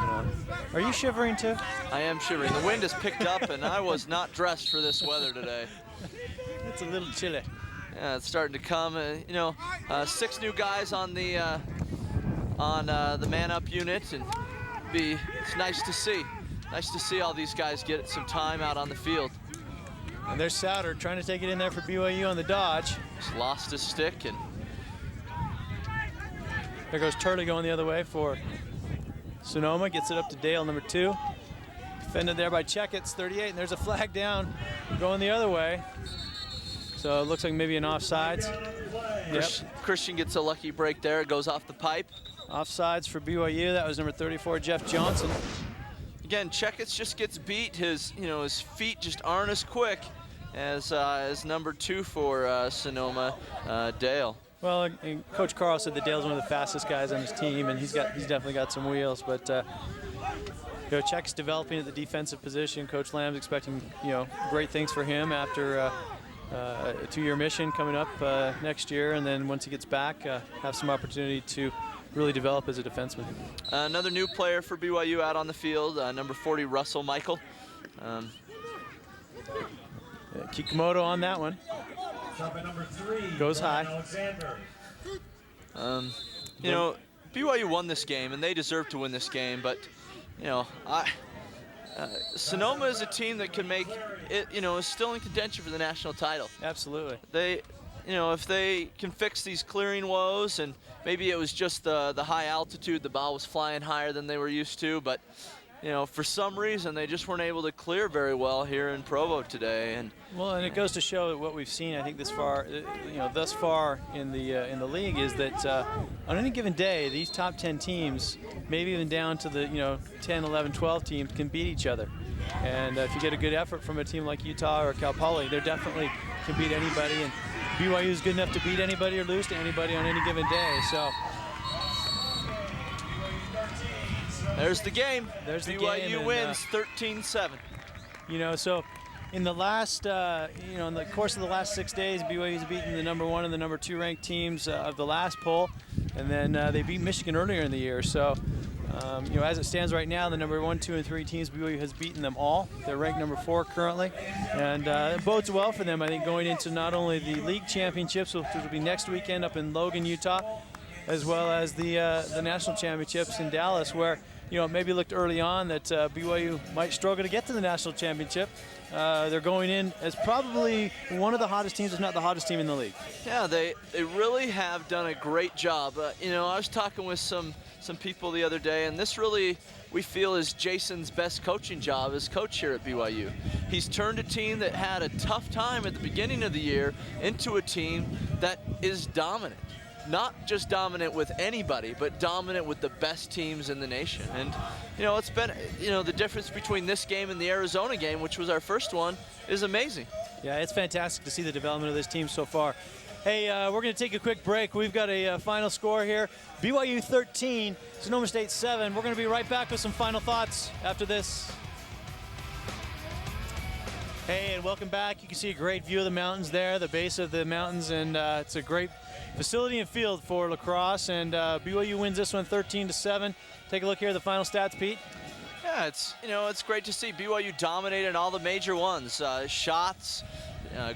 know, are you shivering too? I am shivering. The wind has picked up, and I was not dressed for this weather today. It's a little chilly. Yeah, it's starting to come. You know, 6 new guys on the man-up unit, and it's nice to see. Nice to see all these guys get some time out on the field. And there's Souter trying to take it in there for BYU on the dodge. Just lost his stick, and there goes Turley going the other way for Sonoma. Gets it up to Dale, number 2. Defended there by Checketts, 38, and there's a flag down going the other way. So it looks like maybe an offsides. Yep. Christian gets a lucky break there. It goes off the pipe. Offsides for BYU. That was number 34, Jeff Johnson. Again, Checketts just gets beat. His feet just aren't as quick as number 2 for Sonoma, Dale. Well, and Coach Carl said that Dale's one of the fastest guys on his team, and he's definitely got some wheels. But you know, Check's developing at the defensive position. Coach Lamb's expecting, you know, great things for him after a 2-year mission coming up next year, and then once he gets back, have some opportunity to really develop as a defenseman. Another new player for BYU out on the field, number 40, Russell Michael. Kikumoto on that one. Goes high. You know, BYU won this game, and they deserve to win this game, but, you know, Sonoma is a team that can make it, you know, is still in contention for the national title. Absolutely. They, you know, if they can fix these clearing woes, and maybe it was just the high altitude, the ball was flying higher than they were used to, but, you know, for some reason they just weren't able to clear very well here in Provo today. And well, and it goes to show what we've seen, I think, this far, you know, thus far in the league, is that on any given day, these top 10 teams, maybe even down to the, you know, 10, 11, 12 teams, can beat each other. And if you get a good effort from a team like Utah or Cal Poly, they definitely can beat anybody. And BYU is good enough to beat anybody or lose to anybody on any given day. So there's the game. There's the BYU game, wins 13-7. You know, so in the last, you know, in the course of the last 6 days, BYU's beaten the number 1 and the number 2 ranked teams of the last poll, and then they beat Michigan earlier in the year. So, you know, as it stands right now, the number 1, 2, and 3 teams, BYU has beaten them all. They're ranked number 4 currently, and it bodes well for them, I think, going into not only the league championships, which will be next weekend up in Logan, Utah, as well as the national championships in Dallas, where, you know, it maybe looked early on that BYU might struggle to get to the national championship. They're going in as probably one of the hottest teams, if not the hottest team in the league. Yeah, they really have done a great job. You know, I was talking with some people the other day, and this really, we feel, is Jason's best coaching job as coach here at BYU. He's turned a team that had a tough time at the beginning of the year into a team that is dominant. Not just dominant with anybody, but dominant with the best teams in the nation. And, you know, it's been, you know, the difference between this game and the Arizona game, which was our first one, is amazing. Yeah, it's fantastic to see the development of this team so far. Hey, we're going to take a quick break. We've got a final score here. BYU 13, Sonoma State 7. We're going to be right back with some final thoughts after this. Hey, and welcome back. You can see a great view of the mountains there, the base of the mountains, and it's a great facility and field for lacrosse, and BYU wins this one 13-7. Take a look here at the final stats, Pete. Yeah, it's great to see BYU dominated all the major ones, shots,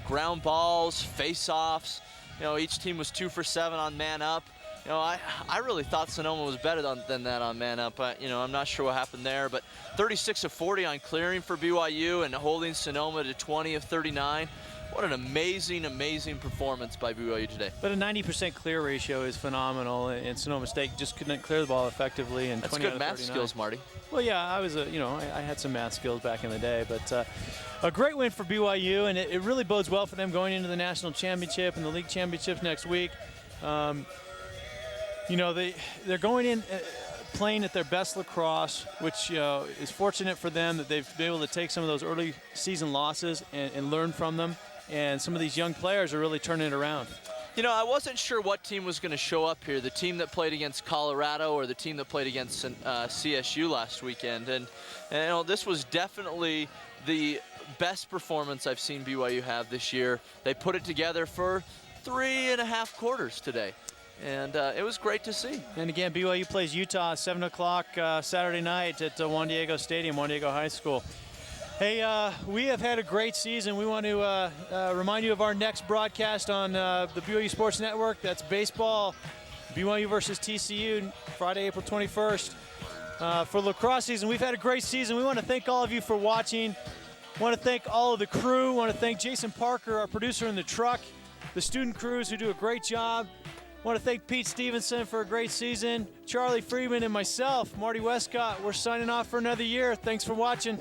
ground balls, face-offs. You know, each team was 2 for 7 on man up. You know, I really thought Sonoma was better than that on man up. You know, I'm not sure what happened there, but 36 of 40 on clearing for BYU and holding Sonoma to 20 of 39. What an amazing, amazing performance by BYU today. But a 90% clear ratio is phenomenal, and Sonoma State just couldn't clear the ball effectively. And that's 20 good out of math 39. skills, Marty. Well, yeah, I was I had some math skills back in the day, but a great win for BYU, and it really bodes well for them going into the national championship and the league championships next week. You know, they're going in playing at their best lacrosse, which is fortunate for them that they've been able to take some of those early season losses and learn from them. And some of these young players are really turning it around. You know, I wasn't sure what team was going to show up here, the team that played against Colorado or the team that played against CSU last weekend. And you know, this was definitely the best performance I've seen BYU have this year. They put it together for 3.5 quarters today. And it was great to see. And again, BYU plays Utah 7 o'clock Saturday night at Juan Diego Stadium, Juan Diego High School. Hey, we have had a great season. We want to remind you of our next broadcast on the BYU Sports Network. That's baseball, BYU versus TCU, Friday, April 21st. For lacrosse season, we've had a great season. We want to thank all of you for watching. Want to thank all of the crew. Want to thank Jason Parker, our producer in the truck, the student crews who do a great job. Want to thank Pete Stevenson for a great season. Charlie Freeman and myself, Marty Westcott, we're signing off for another year. Thanks for watching.